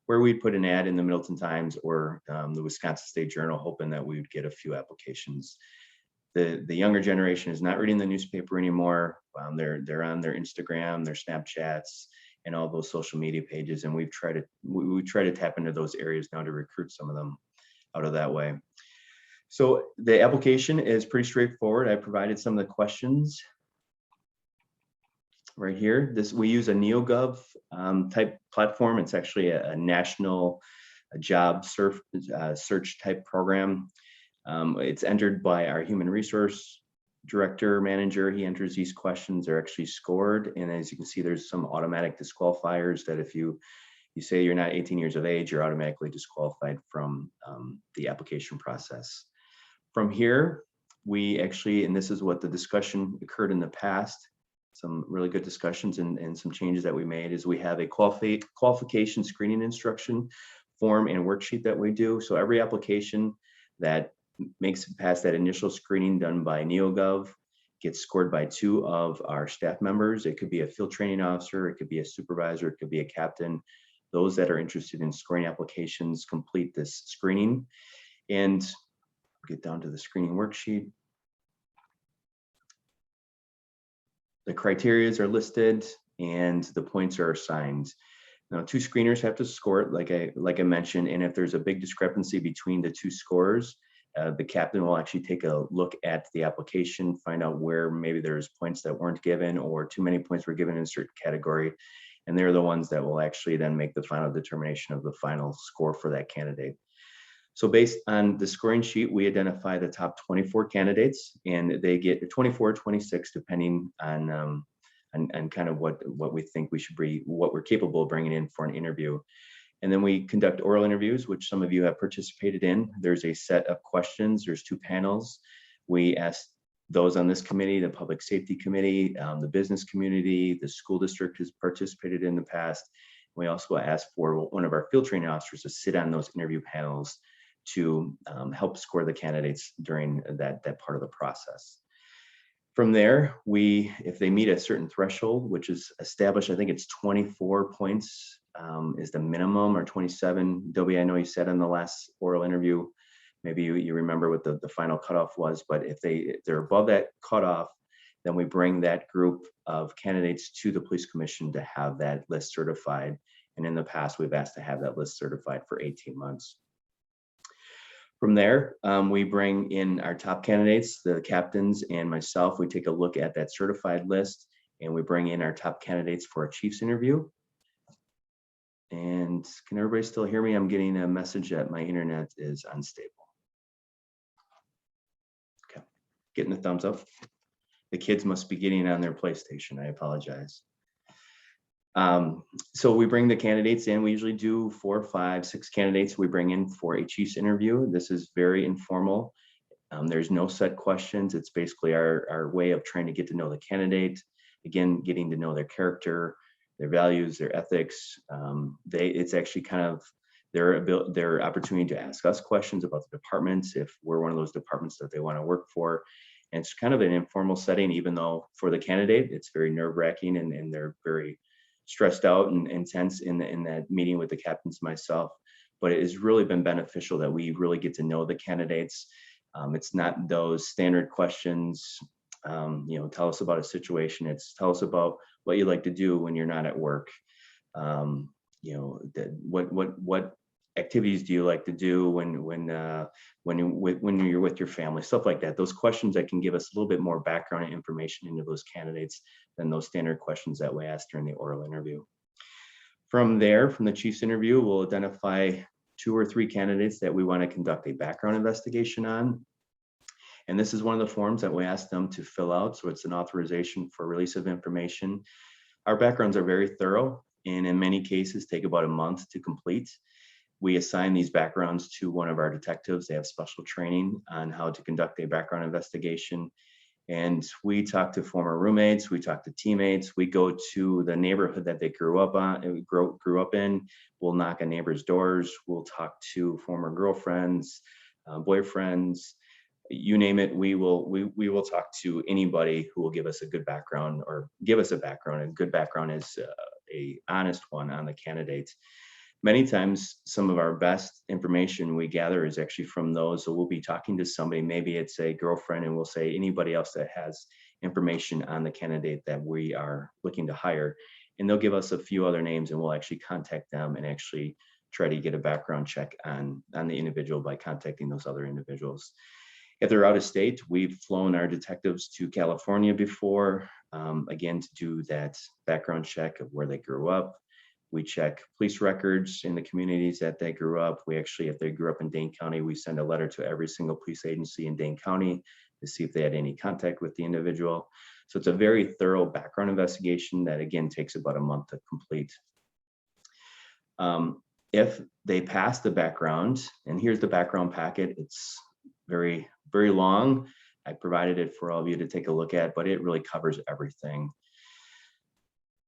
where we'd put an ad in the Middleton Times or the Wisconsin State Journal, hoping that we would get a few applications. The younger generation is not reading the newspaper anymore. They're on their Instagram, their Snapchats, and all those social media pages, and we try to tap into those areas now to recruit some of them out of that way. So the application is pretty straightforward. I provided some of the questions right here. We use a NeoGov type platform. It's actually a national job search type program. It's entered by our human resource director, manager. He enters these questions. They're actually scored, and as you can see, there's some automatic disqualifiers that if you say you're not 18 years of age, you're automatically disqualified from the application process. From here, we actually, and this is what the discussion occurred in the past, some really good discussions and some changes that we made, is we have a qualification screening instruction form and worksheet that we do. So every application that makes it past that initial screening done by NeoGov gets scored by 2 of our staff members. It could be a field training officer, it could be a supervisor, it could be a captain. Those that are interested in scoring applications complete this screening. And we'll get down to the screening worksheet. The criterias are listed and the points are assigned. Now, 2 screeners have to score it, like I mentioned, and if there's a big discrepancy between the 2 scores, the captain will actually take a look at the application, find out where maybe there's points that weren't given or too many points were given in a certain category. And they're the ones that will actually then make the final determination of the final score for that candidate. So based on the scoring sheet, we identify the top 24 candidates, and they get 24, 26, depending on kind of what we think we should be, what we're capable of bringing in for an interview. And then we conduct oral interviews, which some of you have participated in. There's a set of questions. There's 2 panels. We ask those on this committee, the public safety committee, the business community, the school district has participated in the past. We also ask for one of our field training officers to sit on those interview panels to help score the candidates during that part of the process. From there, if they meet a certain threshold, which is established, I think it's 24 points is the minimum, or 27. Dobie, I know you said in the last oral interview, maybe you remember what the final cutoff was, but if they're above that cutoff, then we bring that group of candidates to the police commission to have that list certified. And in the past, we've asked to have that list certified for 18 months. From there, we bring in our top candidates, the captains and myself. We take a look at that certified list, and we bring in our top candidates for a chief's interview. And can everybody still hear me? I'm getting a message that my internet is unstable. Okay, getting a thumbs up. The kids must be getting on their PlayStation. I apologize. So we bring the candidates in. We usually do 4, 5, 6 candidates we bring in for a chief's interview. This is very informal. There's no set questions. It's basically our way of trying to get to know the candidate. Again, getting to know their character, their values, their ethics. It's actually kind of their opportunity to ask us questions about the departments if we're one of those departments that they want to work for. And it's kind of an informal setting, even though for the candidate, it's very nerve-wracking and they're very stressed out and intense in that meeting with the captains and myself. But it has really been beneficial that we really get to know the candidates. It's not those standard questions, tell us about a situation. It's tell us about what you like to do when you're not at work. What activities do you like to do when you're with your family, stuff like that. Those questions that can give us a little bit more background and information into those candidates than those standard questions that we ask during the oral interview. From there, from the chief's interview, we'll identify 2 or 3 candidates that we want to conduct a background investigation on. And this is one of the forms that we ask them to fill out. So it's an authorization for release of information. Our backgrounds are very thorough and in many cases take about a month to complete. we assign these backgrounds to one of our detectives. They have special training on how to conduct a background investigation. And we talk to former roommates, we talk to teammates, we go to the neighborhood that they grew up in. We'll knock on neighbors' doors, we'll talk to former girlfriends, boyfriends, you name it. We will talk to anybody who will give us a good background or give us a background. A good background is a honest one on the candidate. Many times, some of our best information we gather is actually from those. So we'll be talking to somebody, maybe it's a girlfriend, and we'll say anybody else that has information on the candidate that we are looking to hire. And they'll give us a few other names, and we'll actually contact them and actually try to get a background check on the individual by contacting those other individuals. If they're out of state, we've flown our detectives to California before, again, to do that background check of where they grew up. We check police records in the communities that they grew up. We actually, if they grew up in Dane County, we send a letter to every single police agency in Dane County to see if they had any contact with the individual. So it's a very thorough background investigation that, again, takes about a month to complete. If they pass the background, and here's the background packet, it's very, very long. I provided it for all of you to take a look at, but it really covers everything.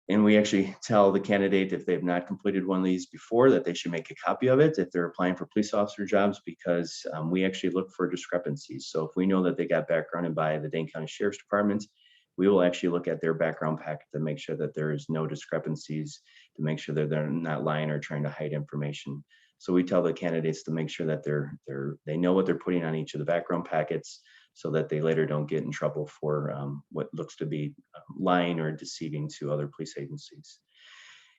And we actually tell the candidate, if they've not completed one of these before, that they should make a copy of it if they're applying for police officer jobs, because we actually look for discrepancies. So if we know that they got backgrounded by the Dane County Sheriff's Department, we will actually look at their background packet to make sure that there is no discrepancies, to make sure that they're not lying or trying to hide information. So we tell the candidates to make sure that they know what they're putting on each of the background packets, so that they later don't get in trouble for what looks to be lying or deceiving to other police agencies.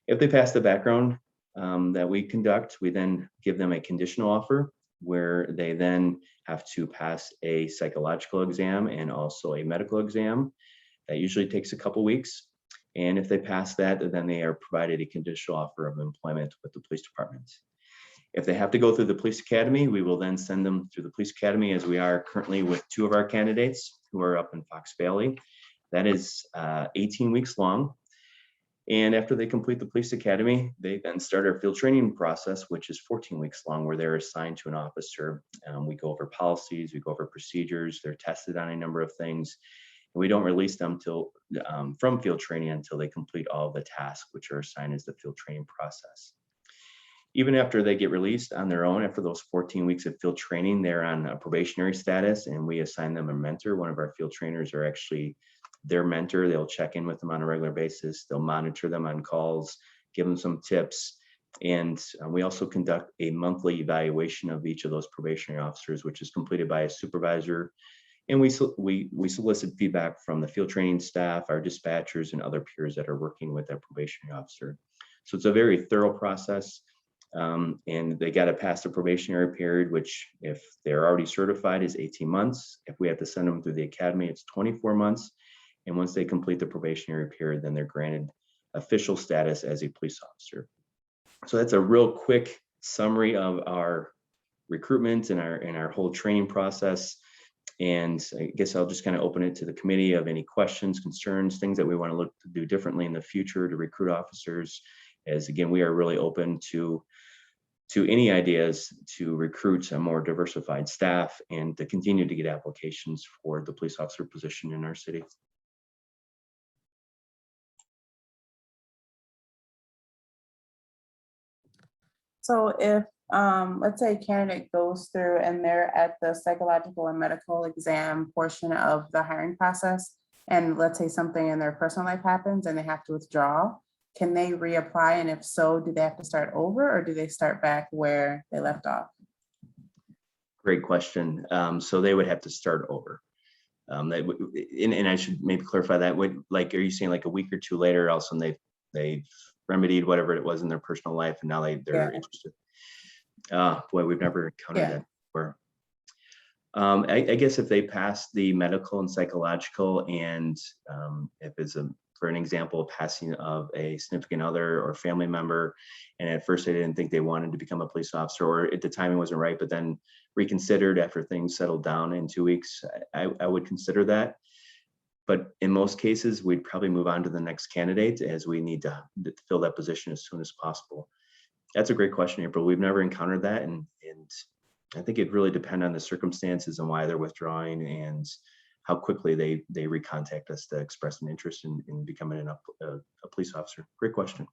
If they pass the background that we conduct, we then give them a conditional offer where they then have to pass a psychological exam and also a medical exam. That usually takes a couple weeks. And if they pass that, then they are provided a conditional offer of employment with the police department. If they have to go through the police academy, we will then send them through the police academy, as we are currently with 2 of our candidates who are up in Fox Valley. That is 18 weeks long. And after they complete the police academy, they then start our field training process, which is 14 weeks long, where they're assigned to an officer. We go over policies, we go over procedures, they're tested on a number of things. And we don't release them from field training until they complete all of the tasks, which are assigned as the field training process. Even after they get released on their own, after those 14 weeks of field training, they're on a probationary status, and we assign them a mentor. One of our field trainers are actually their mentor. They'll check in with them on a regular basis. They'll monitor them on calls, give them some tips. And we also conduct a monthly evaluation of each of those probationary officers, which is completed by a supervisor. And we solicit feedback from the field training staff, our dispatchers, and other peers that are working with that probationary officer. So it's a very thorough process. And they got to pass the probationary period, which, if they're already certified, is 18 months. If we have to send them through the academy, it's 24 months. And once they complete the probationary period, then they're granted official status as a police officer. So that's a real quick summary of our recruitment and our whole training process. And I guess I'll just kind of open it to the committee of any questions, concerns, things that we want to look to do differently in the future to recruit officers. As again, we are really open to any ideas to recruit a more diversified staff and to continue to get applications for the police officer position in our city. So if, let's say a candidate goes through and they're at the psychological and medical exam portion of the hiring process, and let's say something in their personal life happens and they have to withdraw, can they reapply? And if so, do they have to start over, or do they start back where they left off? Great question. So they would have to start over. And I should maybe clarify that. Are you saying like a week or two later, all of a sudden they've remedied whatever it was in their personal life, and now they're interested? Boy, we've never encountered that before. I guess if they pass the medical and psychological, and if it's for an example, passing of a significant other or family member, and at first they didn't think they wanted to become a police officer, or at the timing wasn't right, but then reconsidered after things settled down in 2 weeks, I would consider that. But in most cases, we'd probably move on to the next candidate, as we need to fill that position as soon as possible. That's a great question, April. We've never encountered that, and I think it really depends on the circumstances and why they're withdrawing and how quickly they recontact us to express an interest in becoming a police officer. Great question.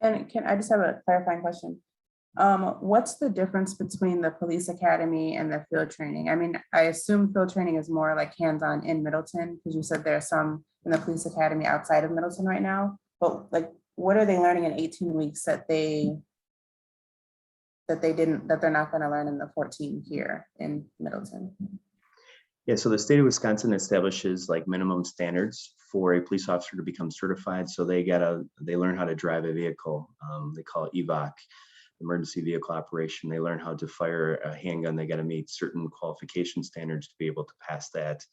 And I just have a clarifying question? What's the difference between the police academy and the field training? I mean, I assume field training is more like hands-on in Middleton, because you said there's some in the police academy outside of Middleton right now, but like, what are they learning in 18 weeks that they're not going to learn in the 14 here in Middleton? Yeah, so the state of Wisconsin establishes like minimum standards for a police officer to become certified. So they learn how to drive a vehicle. They call it EVOC, emergency vehicle operation. They learn how to fire a handgun. They got to meet certain qualification standards to be able to pass that.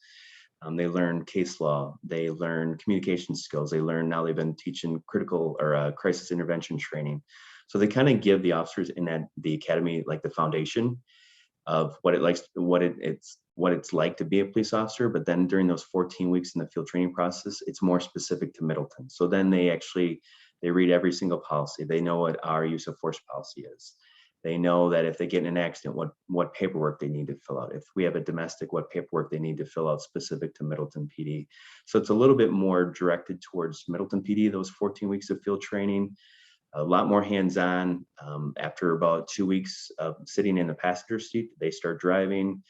They learn case law. They learn communication skills. They learn, now they've been teaching critical or crisis intervention training. So they kind of give the officers in the academy like the foundation of what it's like to be a police officer. But then during those 14 weeks in the field training process, it's more specific to Middleton. So then they read every single policy. They know what our use of force policy is. They know that if they get in an accident, what paperwork they need to fill out. If we have a domestic, what paperwork they need to fill out specific to Middleton PD. So it's a little bit more directed towards Middleton PD, those 14 weeks of field training, a lot more hands-on. After about 2 weeks of sitting in the passenger seat, they start driving.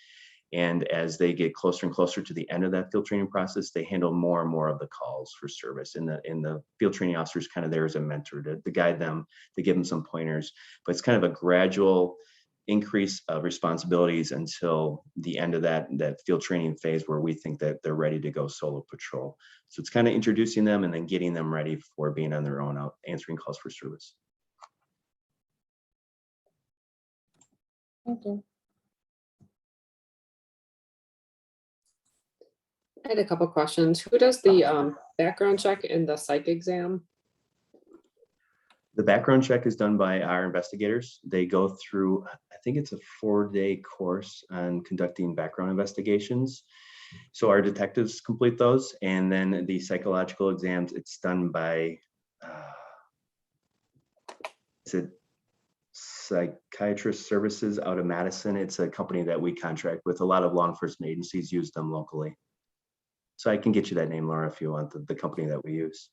And as they get closer and closer to the end of that field training process, they handle more and more of the calls for service. And the field training officer is kind of there as a mentor to guide them, to give them some pointers. But it's kind of a gradual increase of responsibilities until the end of that field training phase where we think that they're ready to go solo patrol. So it's kind of introducing them and then getting them ready for being on their own, out answering calls for service. Thank you. I had a couple questions. Who does the background check and the psych exam? The background check is done by our investigators. They go through, I think it's a 4-day course on conducting background investigations. So our detectives complete those, and then the psychological exams, it's done by, is it Psychiatrist Services out of Madison? It's a company that we contract with. A lot of law enforcement agencies use them locally. So I can get you that name, Laura, if you want, the company that we use.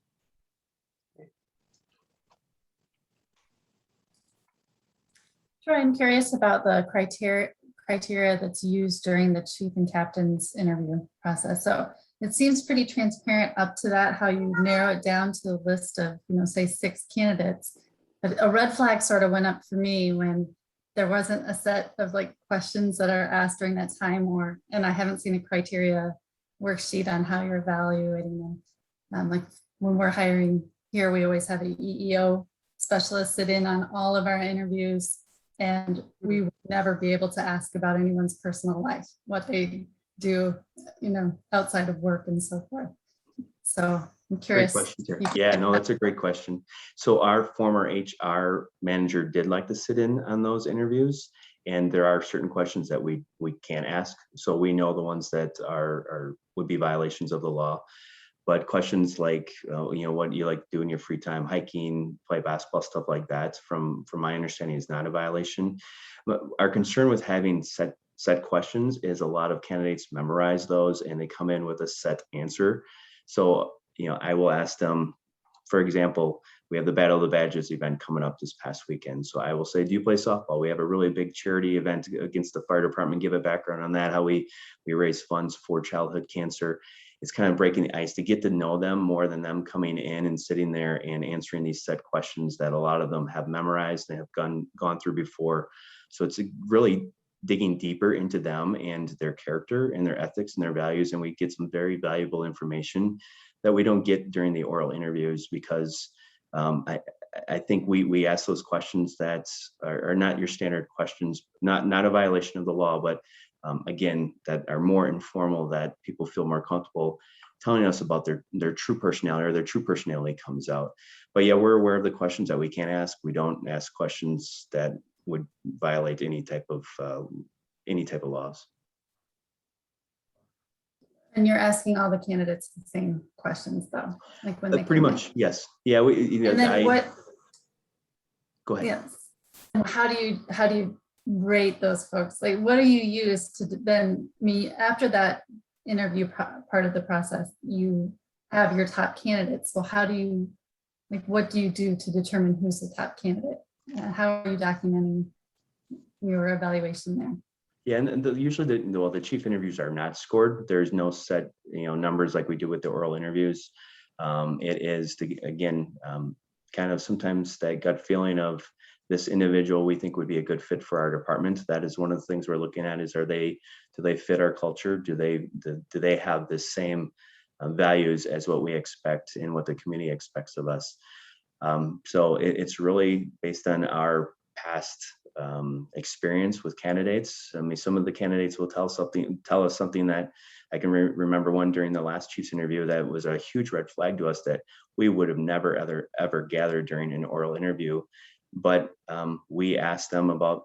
Sure, I'm curious about the criteria that's used during the chief and captain's interview process. So it seems pretty transparent up to that, how you narrow it down to the list of, say 6 candidates. But a red flag sort of went up for me when there wasn't a set of like questions that are asked during that time, and I haven't seen a criteria worksheet on how you're evaluating them. Like when we're hiring here, we always have an EEO specialist sit in on all of our interviews, and we would never be able to ask about anyone's personal life, what they do, outside of work and so forth. So I'm curious. Great question, Terry. Yeah, no, that's a great question. So our former HR manager did like to sit in on those interviews, and there are certain questions that we can't ask. So we know the ones that would be violations of the law. But questions like, what you like to do in your free time, hiking, play basketball, stuff like that, from my understanding, is not a violation. But our concern with having set questions is a lot of candidates memorize those and they come in with a set answer. So, I will ask them, for example, we have the Battle of the Badges event coming up this past weekend. So I will say, do you play softball? We have a really big charity event against the fire department. Give a background on that, how we raise funds for childhood cancer. It's kind of breaking the ice to get to know them more than them coming in and sitting there and answering these set questions that a lot of them have memorized, they have gone through before. So it's really digging deeper into them and their character and their ethics and their values. And we get some very valuable information that we don't get during the oral interviews, because I think we ask those questions that are not your standard questions, not a violation of the law, but again, that are more informal, that people feel more comfortable telling us about their true personality, or their true personality comes out. But yeah, we're aware of the questions that we can't ask. We don't ask questions that would violate any type of laws. And you're asking all the candidates the same questions though, like when they Pretty come in? much, yes. Yeah, we, And then what, go ahead. yes. And how do you rate those folks? Like, what do you use to then after that interview part of the process, you have your top candidates. So how do you, like, what do you do to determine who's the top candidate? How are you documenting your evaluation there? Yeah, and usually the chief interviews are not scored. There's no set, numbers like we do with the oral interviews. It is kind of sometimes that gut feeling of this individual we think would be a good fit for our department. That is one of the things we're looking at is do they fit our culture? Do they have the same values as what we expect and what the community expects of us? So it's really based on our past experience with candidates. I mean, some of the candidates will tell us something that I can remember one during the last chief's interview that was a huge red flag to us that we would have never ever gathered during an oral interview. But we asked them about,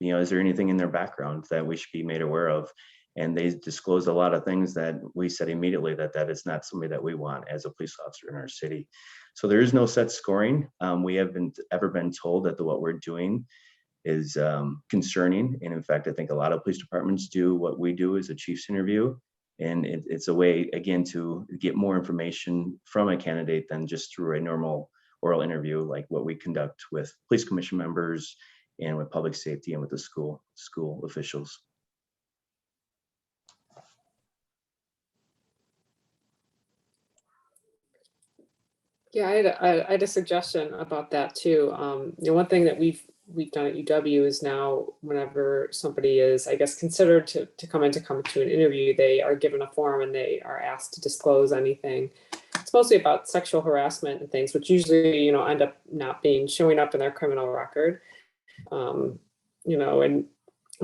is there anything in their background that we should be made aware of? And they disclosed a lot of things that we said immediately that is not somebody that we want as a police officer in our city. So there is no set scoring. We haven't ever been told that what we're doing is concerning. And in fact, I think a lot of police departments do what we do as a chief's interview. And it's a way, again, to get more information from a candidate than just through a normal oral interview, like what we conduct with police commission members and with public safety and with the school officials. Yeah, I had a suggestion about that too. One thing that we've done at UW is now whenever somebody is, I guess, considered to come to an interview, they are given a form and they are asked to disclose anything. It's mostly about sexual harassment and things, which usually, end up not showing up in their criminal record. And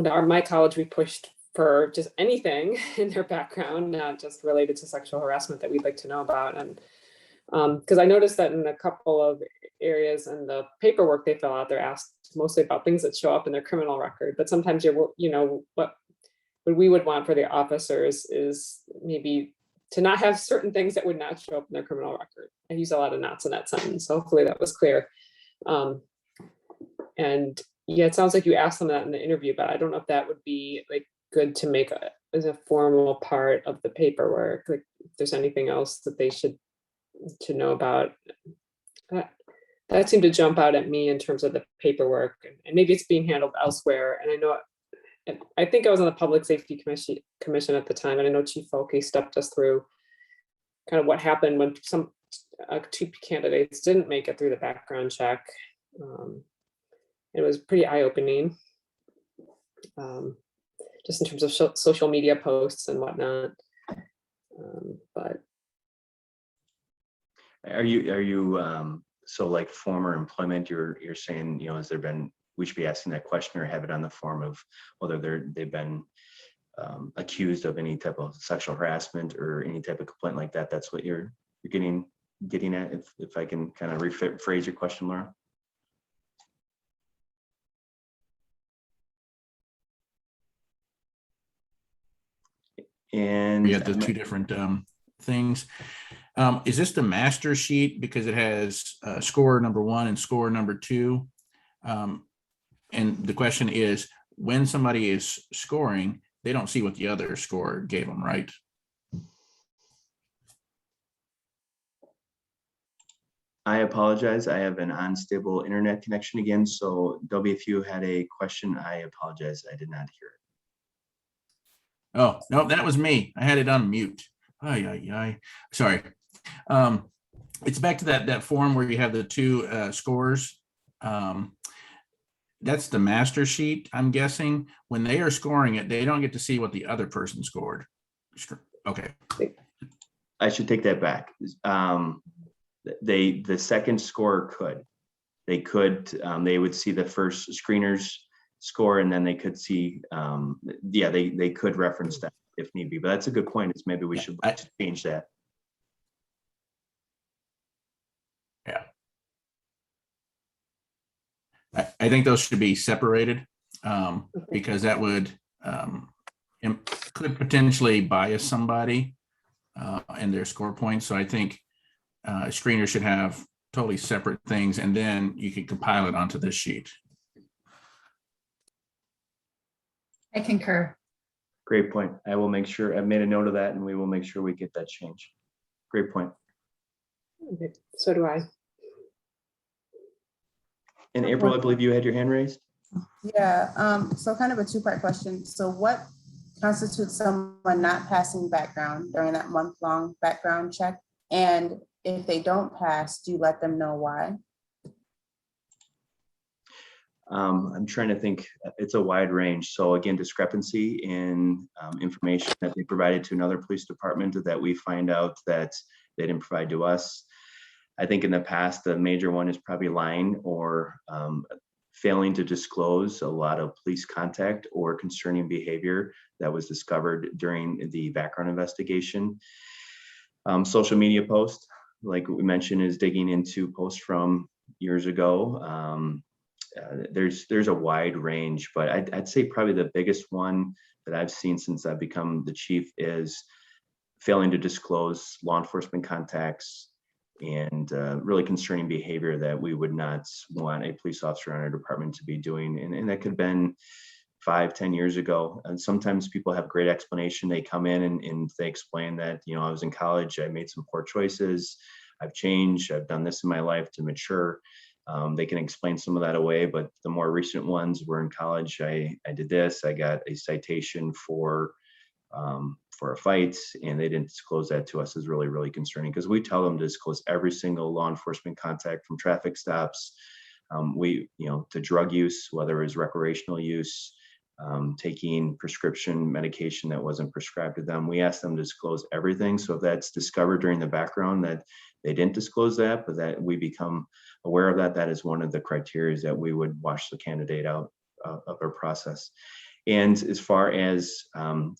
my college, we pushed for just anything in their background, not just related to sexual harassment that we'd like to know about. And because I noticed that in a couple of areas in the paperwork they fill out, they're asked mostly about things that show up in their criminal record. But sometimes what we would want for the officers is maybe to not have certain things that would not show up in their criminal record. I use a lot of nots in that sentence, so hopefully that was clear. And yeah, it sounds like you asked them that in the interview, but I don't know if that would be like good to make as a formal part of the paperwork. Like if there's anything else that they should to know about. That seemed to jump out at me in terms of the paperwork, and maybe it's being handled elsewhere. And I think I was on the Public Safety Commission at the time, and I know Chief Folke stepped us through kind of what happened when two candidates didn't make it through the background check. It was pretty eye-opening, just in terms of social media posts and whatnot. But Are you so like former employment? You're saying has there been? We should be asking that question or have it on the form of whether they've been accused of any type of sexual harassment or any type of complaint like that. That's what you're getting at. If I can kind of rephrase your question, Laura. And Yeah, the two different things. Is this the master sheet because it has score number 1 and score number 2? And the question is, when somebody is scoring, they don't see what the other score gave them, right? I apologize. I have an unstable internet connection again. So Dobie, if you had a question, I apologize. I did not hear it. Oh, no, that was me. I had it on mute. Sorry. It's back to that form where you have the two scores. That's the master sheet, I'm guessing. When they are scoring it, they don't get to see what the other person scored. Okay. I should take that back. The second scorer could. They would see the first screener's score, and then they could see, they could reference that if need be. But that's a good point, is maybe we should change that. Yeah. I think those should be separated because that would could potentially bias somebody and their score points. So I think a screener should have totally separate things, and then you can compile it onto this sheet. I concur. Great point. I will make sure, I've made a note of that, and we will make sure we get that changed. Great point. Okay, so do I. And April, I believe you had your hand raised. Yeah, so kind of a two-part question. So what constitutes someone not passing background during that month-long background check? And if they don't pass, do you let them know why? I'm trying to think, it's a wide range. So again, discrepancy in information that they provided to another police department that we find out that they didn't provide to us. I think in the past, the major one is probably lying or failing to disclose a lot of police contact or concerning behavior that was discovered during the background investigation. Social media posts, like we mentioned, is digging into posts from years ago. There's a wide range, but I'd say probably the biggest one that I've seen since I've become the chief is failing to disclose law enforcement contacts and really concerning behavior that we would not want a police officer in our department to be doing. And that could have been 5-10 years ago. And sometimes people have great explanation. They come in and they explain that, you know, I was in college, I made some poor choices, I've changed, I've done this in my life to mature. They can explain some of that away, but the more recent ones were in college, I did this, I got a citation for a fight, and they didn't disclose that to us is really, really concerning, because we tell them to disclose every single law enforcement contact, from traffic stops, to drug use, whether it was recreational use, taking prescription medication that wasn't prescribed to them. We ask them to disclose everything. So if that's discovered during the background that they didn't disclose that, but that we become aware of that, that is one of the criteria that we would wash the candidate out of our process. And as far as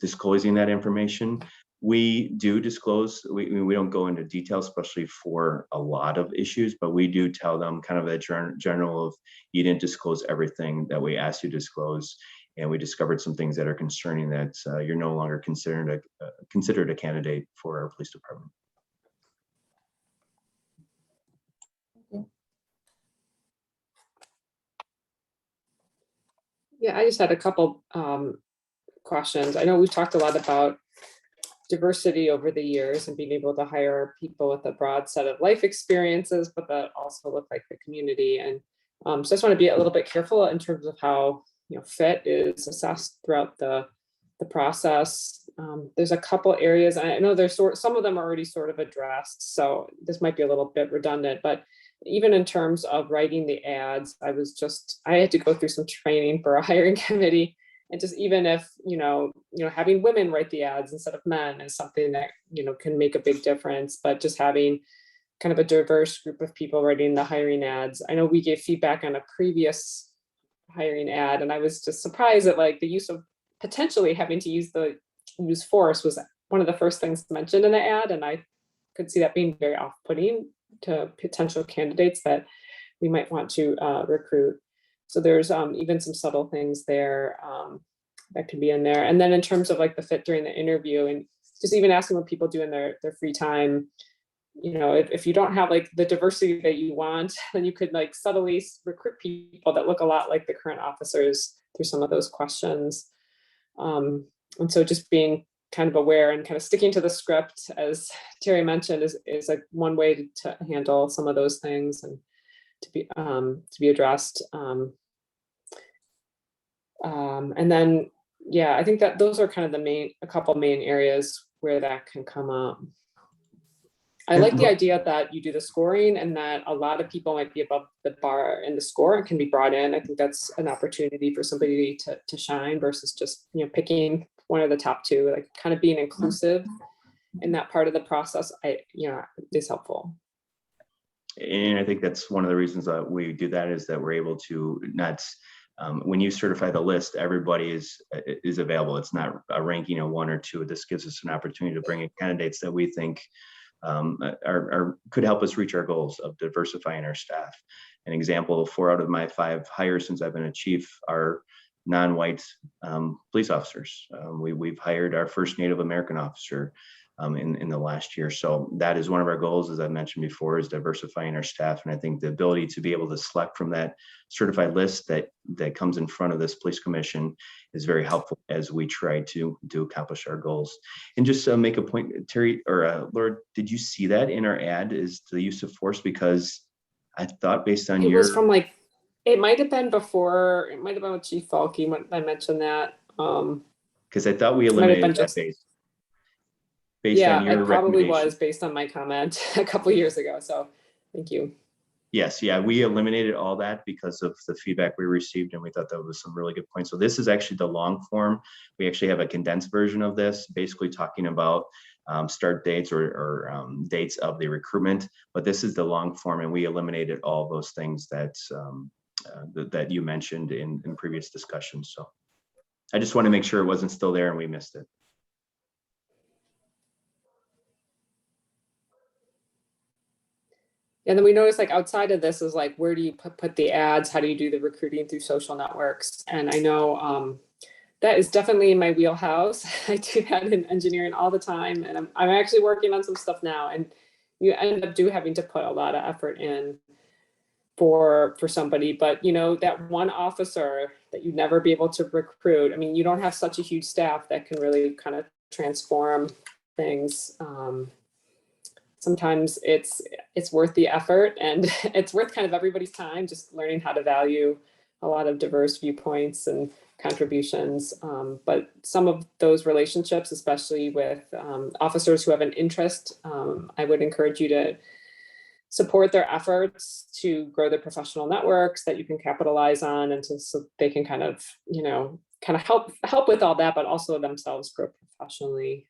disclosing that information, we do disclose, we don't go into detail, especially for a lot of issues, but we do tell them kind of a general of, you didn't disclose everything that we asked you to disclose. And we discovered some things that are concerning, that you're no longer considered a candidate for our police department. Yeah, I just had a couple questions. I know we've talked a lot about diversity over the years and being able to hire people with a broad set of life experiences, but that also look like the community. And so I just want to be a little bit careful in terms of how, you know, fit is assessed throughout the process. There's a couple areas, I know there's some of them are already sort of addressed, so this might be a little bit redundant, but even in terms of writing the ads, I had to go through some training for a hiring committee. And just even if, having women write the ads instead of men is something that, can make a big difference, but just having kind of a diverse group of people writing the hiring ads. I know we gave feedback on a previous hiring ad, and I was just surprised at like the use of potentially having to use force was one of the first things mentioned in the ad. And I could see that being very off-putting to potential candidates that we might want to recruit. So there's even some subtle things there that could be in there. And then in terms of like the fit during the interview, and just even asking what people do in their free time, if you don't have like the diversity that you want, then you could like subtly recruit people that look a lot like the current officers through some of those questions. And so just being kind of aware and kind of sticking to the script, as Terry mentioned, is like one way to handle some of those things and to be addressed. And then, yeah, I think that those are kind of a couple main areas where that can come up. I like the idea that you do the scoring and that a lot of people might be above the bar in the score and can be brought in. I think that's an opportunity for somebody to shine versus just, picking one of the top two, like kind of being inclusive in that part of the process, is helpful. And I think that's one of the reasons that we do that, is that we're able to not, when you certify the list, everybody is available. It's not a ranking of one or two. This gives us an opportunity to bring in candidates that we think could help us reach our goals of diversifying our staff. An example, 4 out of my 5 hires since I've been a chief are non-white police officers. We've hired our first Native American officer. in the last year. So that is one of our goals, as I mentioned before, is diversifying our staff. And I think the ability to be able to select from that certified list that comes in front of this police commission is very helpful as we try to accomplish our goals. And just make a point, Terry or Laura, did you see that in our ad, is the use of force? Because I thought based on It your... was from like, it might have been before, it might have been with Chief Falke when I mentioned that. Because I thought we Might have been eliminated that just- based yeah, on your it probably recommendation. was based on my comment a couple years ago. So thank you. Yes, yeah, we eliminated all that because of the feedback we received, and we thought that was some really good points. So this is actually the long form. We actually have a condensed version of this, basically talking about start dates or dates of the recruitment. But this is the long form, and we eliminated all those things that that you mentioned in previous discussions. So I just want to make sure it wasn't still there and we missed it. And then we noticed like outside of this is like, where do you put the ads? How do you do the recruiting through social networks? And I know that is definitely in my wheelhouse. I do that in engineering all the time. And I'm actually working on some stuff now. And you end up having to put a lot of effort in for somebody. But you know, that one officer that you'd never be able to recruit. I mean, you don't have such a huge staff that can really kind of transform things. Sometimes it's worth the effort, and it's worth kind of everybody's time, just learning how to value a lot of diverse viewpoints and contributions. But some of those relationships, especially with officers who have an interest, I would encourage you to support their efforts to grow their professional networks that you can capitalize on, and so they can kind of, you know, kind of help with all that, but also themselves grow professionally.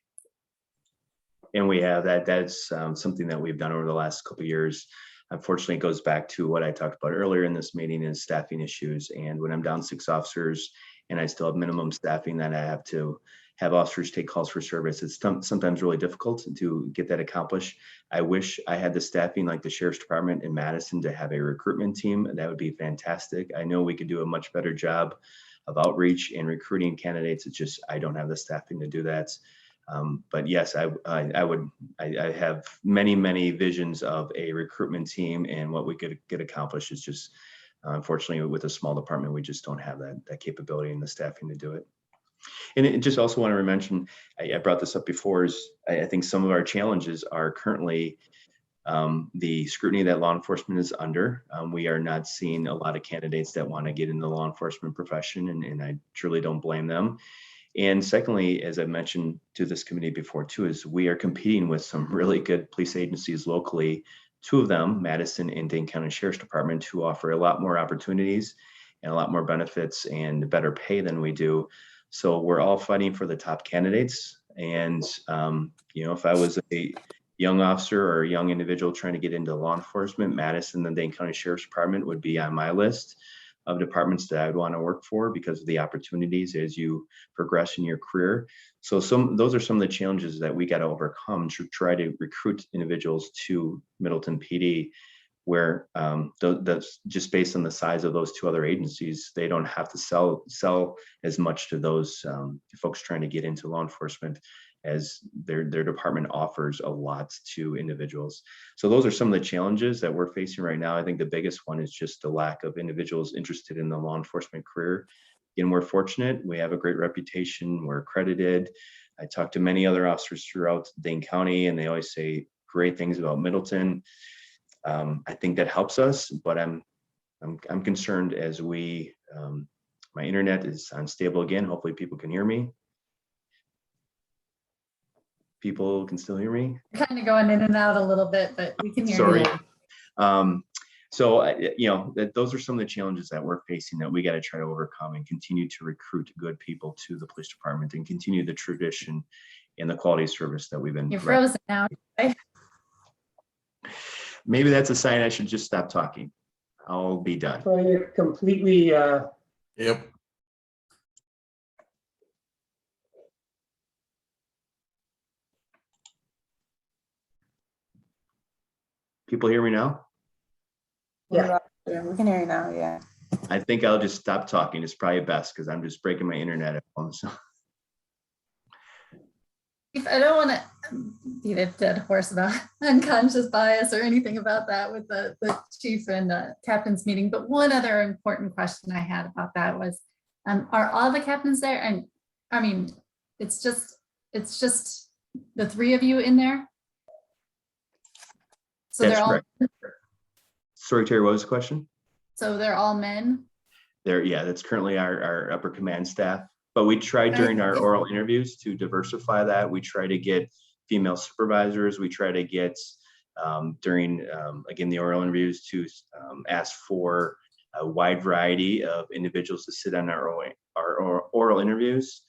And we have that's something that we've done over the last couple of years. Unfortunately, it goes back to what I talked about earlier in this meeting, is staffing issues. And when I'm down 6 officers and I still have minimum staffing that I have to have officers take calls for service, it's sometimes really difficult to get that accomplished. I wish I had the staffing like the Sheriff's Department in Madison to have a recruitment team. That would be fantastic. I know we could do a much better job of outreach and recruiting candidates. It's just, I don't have the staffing to do that. But yes, I have many visions of a recruitment team, and what we could get accomplished is just, unfortunately, with a small department, we just don't have that capability and the staffing to do it. And I just also want to mention, I brought this up before, is I think some of our challenges are currently the scrutiny that law enforcement is under. We are not seeing a lot of candidates that want to get in the law enforcement profession, and I truly don't blame them. And secondly, as I mentioned to this committee before too, is we are competing with some really good police agencies locally, 2 of them, Madison and Dane County Sheriff's Department, who offer a lot more opportunities and a lot more benefits and better pay than we do. So we're all fighting for the top candidates. And, you know, if I was a young officer or a young individual trying to get into law enforcement, Madison and Dane County Sheriff's Department would be on my list of departments that I'd want to work for because of the opportunities as you progress in your career. So those are some of the challenges that we got to overcome to try to recruit individuals to Middleton PD, where that's just based on the size of those 2 other agencies. They don't have to sell as much to those folks trying to get into law enforcement, as their department offers a lot to individuals. So those are some of the challenges that we're facing right now. I think the biggest one is just the lack of individuals interested in the law enforcement career. And we're fortunate, we have a great reputation, we're accredited. I talked to many other officers throughout Dane County, and they always say great things about Middleton. I think that helps us, but I'm concerned as we, my internet is unstable again. Hopefully people can hear me. People can still hear me? Kind of going in and out a little bit, but we can hear Sorry. you. So, you know, those are some of the challenges that we're facing that we got to try to overcome and continue to recruit good people to the police department and continue the tradition and the quality of service that we've been. You're frozen now. Maybe that's a sign I should just stop talking. I'll be done. Well, you're completely, Yep. People hear me now? Yeah. We can hear you now, yeah. I think I'll just stop talking. It's probably best because I'm just breaking my internet at home. So I don't want to beat a dead horse about unconscious bias or anything about that with the chief and captain's meeting. But one other important question I had about that was, are all the captains there? And I mean, it's just the three of you in there. So That's they're all, correct. Sorry, Terry, what was the question? so they're all men. Yeah, that's currently our upper command staff. But we tried during our oral interviews to diversify that. We try to get female supervisors. We try to get during, again, the oral interviews to ask for a wide variety of individuals to sit on our oral interviews.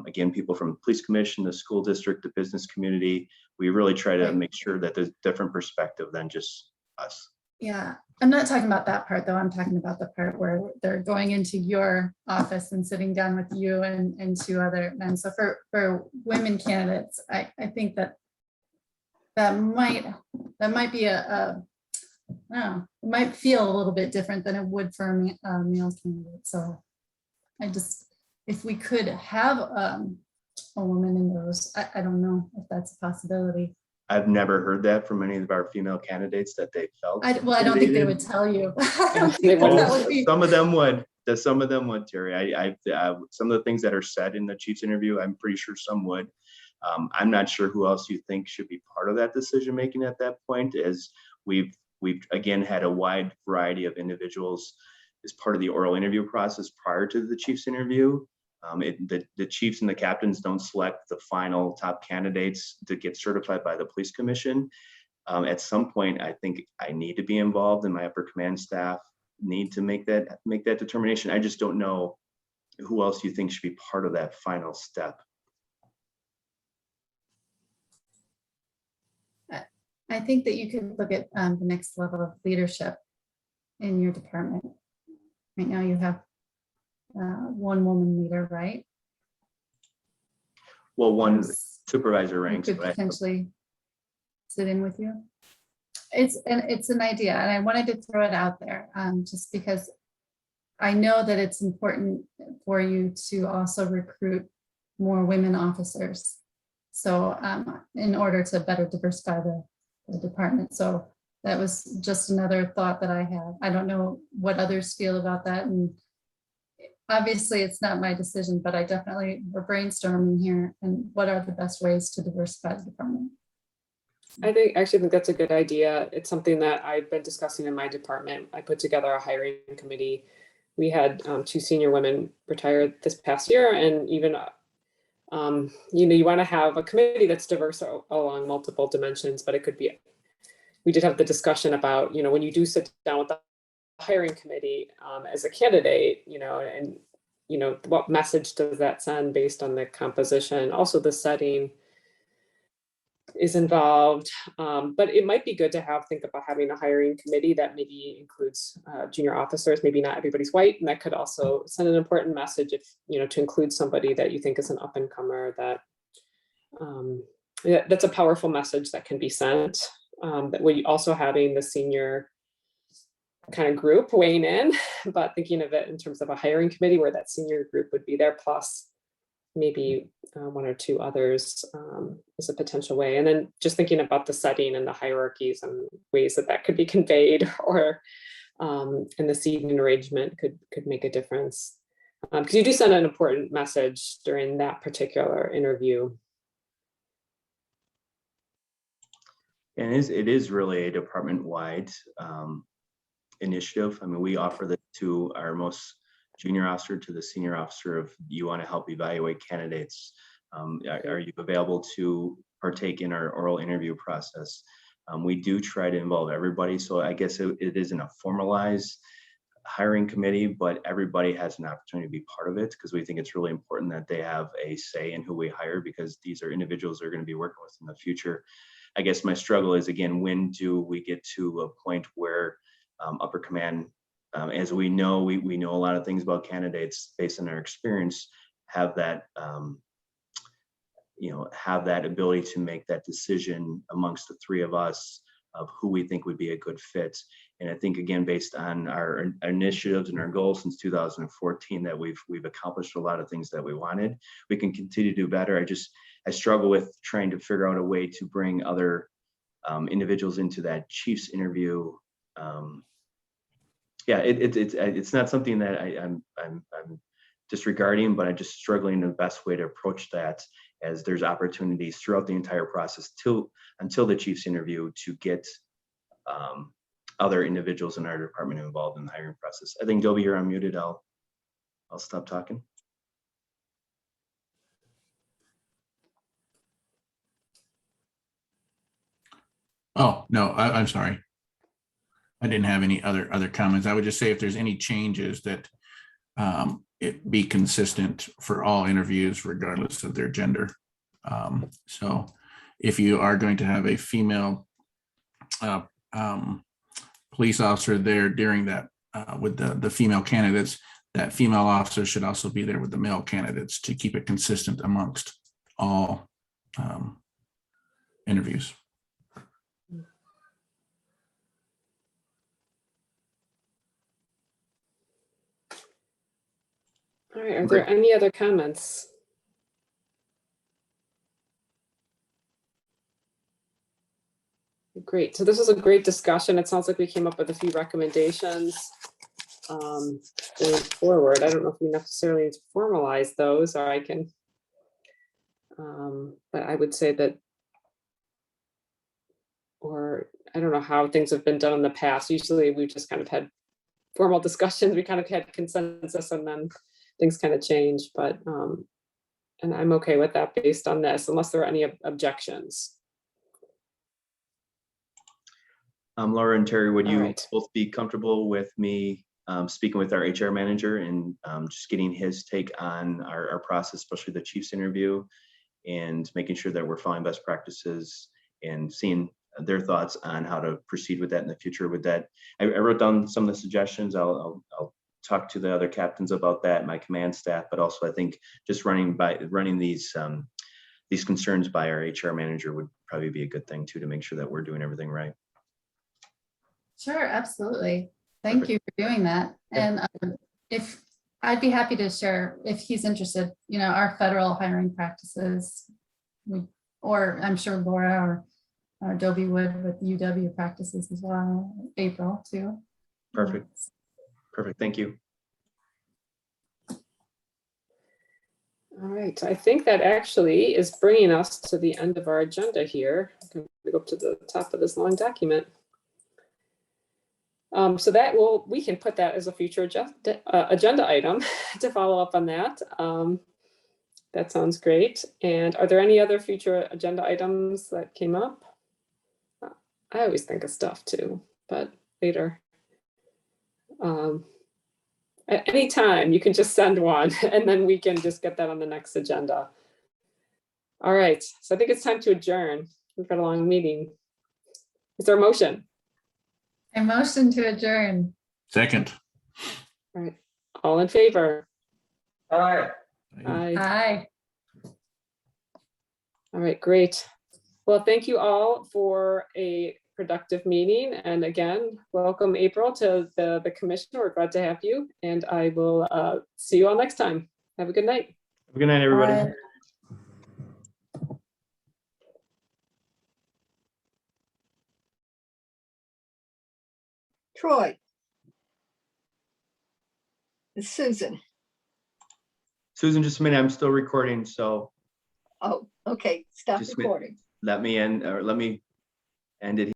Again, people from the police commission, the school district, the business community. We really try to make sure that there's different perspective than just us. Yeah, I'm not talking about that part though. I'm talking about the part where they're going into your office and sitting down with you and two other men. So for women candidates, I think that might be I don't know, it might feel a little bit different than it would for a male candidate. So if we could have a woman in those, I don't know if that's a possibility. I've never heard that from any of our female candidates that they felt. I don't think they would tell you. I don't think They that would be. Some of them would. Some of them would, Terry. Some of the things that are said in the chief's interview, I'm pretty sure some would. I'm not sure who else you think should be part of that decision making at that point, as we've again had a wide variety of individuals as part of the oral interview process prior to the chief's interview. The chiefs and the captains don't select the final top candidates to get certified by the police commission. At some point, I think I need to be involved, and my upper command staff need to make that determination. I just don't know who else you think should be part of that final step. I think that you could look at the next level of leadership in your department. Right now you have one woman leader, right? Well, one Yes. supervisor Who ranks, could but potentially sit in with you. It's an idea, and I wanted to throw it out there just because I know that it's important for you to also recruit more women officers. So in order to better diversify the department. So that was just another thought that I had. I don't know what others feel about that. And obviously it's not my decision, but we're brainstorming here and what are the best ways to diversify the department. I actually think that's a good idea. It's something that I've been discussing in my department. I put together a hiring committee. We had 2 senior women retire this past year, and even you want to have a committee that's diverse along multiple dimensions, but it could be, we did have the discussion about, when you do sit down with the hiring committee as a candidate, and what message does that send based on the composition, also the setting is involved, but it might be good to think about having a hiring committee that maybe includes junior officers. Maybe not everybody's white, and that could also send an important message if to include somebody that you think is an up and comer. That's a powerful message that can be sent. That we also having the senior kind of group weighing in, but thinking of it in terms of a hiring committee where that senior group would be there, plus maybe 1 or 2 others is a potential way. And then just thinking about the setting and the hierarchies and ways that could be conveyed, or and the seating arrangement could make a difference. Because you do send an important message during that particular interview. And it is really a department-wide initiative. I mean, we offer this to our most junior officer to the senior officer. If you want to help evaluate candidates, are you available to partake in our oral interview process? We do try to involve everybody. So I guess it isn't a formalized hiring committee, but everybody has an opportunity to be part of it, because we think it's really important that they have a say in who we hire, because these are individuals they're going to be working with in the future. I guess my struggle is, again, when do we get to a point where upper command, as we know, we know a lot of things about candidates based on our experience, have that have that ability to make that decision amongst the 3 of us of who we think would be a good fit. And I think, again, based on our initiatives and our goals since 2014, that we've accomplished a lot of things that we wanted. We can continue to do better. I struggle with trying to figure out a way to bring other individuals into that chief's interview. Yeah, it's not something that I'm disregarding, but I'm just struggling the best way to approach that, as there's opportunities throughout the entire process until the chief's interview to get other individuals in our department involved in the hiring process. I think Dobie, you're unmuted. I'll stop talking. Oh, no, I'm sorry. I didn't have any other comments. I would just say if there's any changes that it be consistent for all interviews regardless of their gender. So if you are going to have a female police officer there during that with the female candidates, that female officer should also be there with the male candidates to keep it consistent amongst all interviews. All right, are there any other comments? Great, so this was a great discussion. It sounds like we came up with a few recommendations going forward. I don't know if we necessarily need to formalize those, or I can, but I would say that, or I don't know how things have been done in the past. Usually we've just kind of had formal discussions. We kind of had consensus and then things kind of change, but, and I'm okay with that based on this, unless there are any objections. Laura and Terry, would All you right. both be comfortable with me speaking with our HR manager and just getting his take on our process, especially the chief's interview, and making sure that we're following best practices and seeing their thoughts on how to proceed with that in the future? With that, I wrote down some of the suggestions. I'll talk to the other captains about that, my command staff, but also I think just running these concerns by our HR manager would probably be a good thing too, to make sure that we're doing everything right. Sure, absolutely. Thank you for doing that. And if I'd be happy to share, if he's interested, our federal hiring practices, or I'm sure Laura or Dobie would with UW practices as well, April too. Perfect. Perfect. Thank you. All right, I think that actually is bringing us to the end of our agenda here. I'm going to go up to the top of this long document. So that we can put that as a future agenda item to follow up on that. That sounds great. And are there any other future agenda items that came up? I always think of stuff too, but later. At any time, you can just send one and then we can just get that on the next agenda. All right, so I think it's time to adjourn. We've got a long meeting. Is there a motion? A motion to adjourn. Second. All right, all in favor? Aye. Aye. Aye. All right, great. Well, thank you all for a productive meeting. And again, welcome April to the commission. We're glad to have you. And I will see you all next time. Have a good night. Have a good night, everybody. Aye. Troy. It's Susan. Susan, just a minute. I'm still recording, so Oh, okay, stop Just recording. let me end it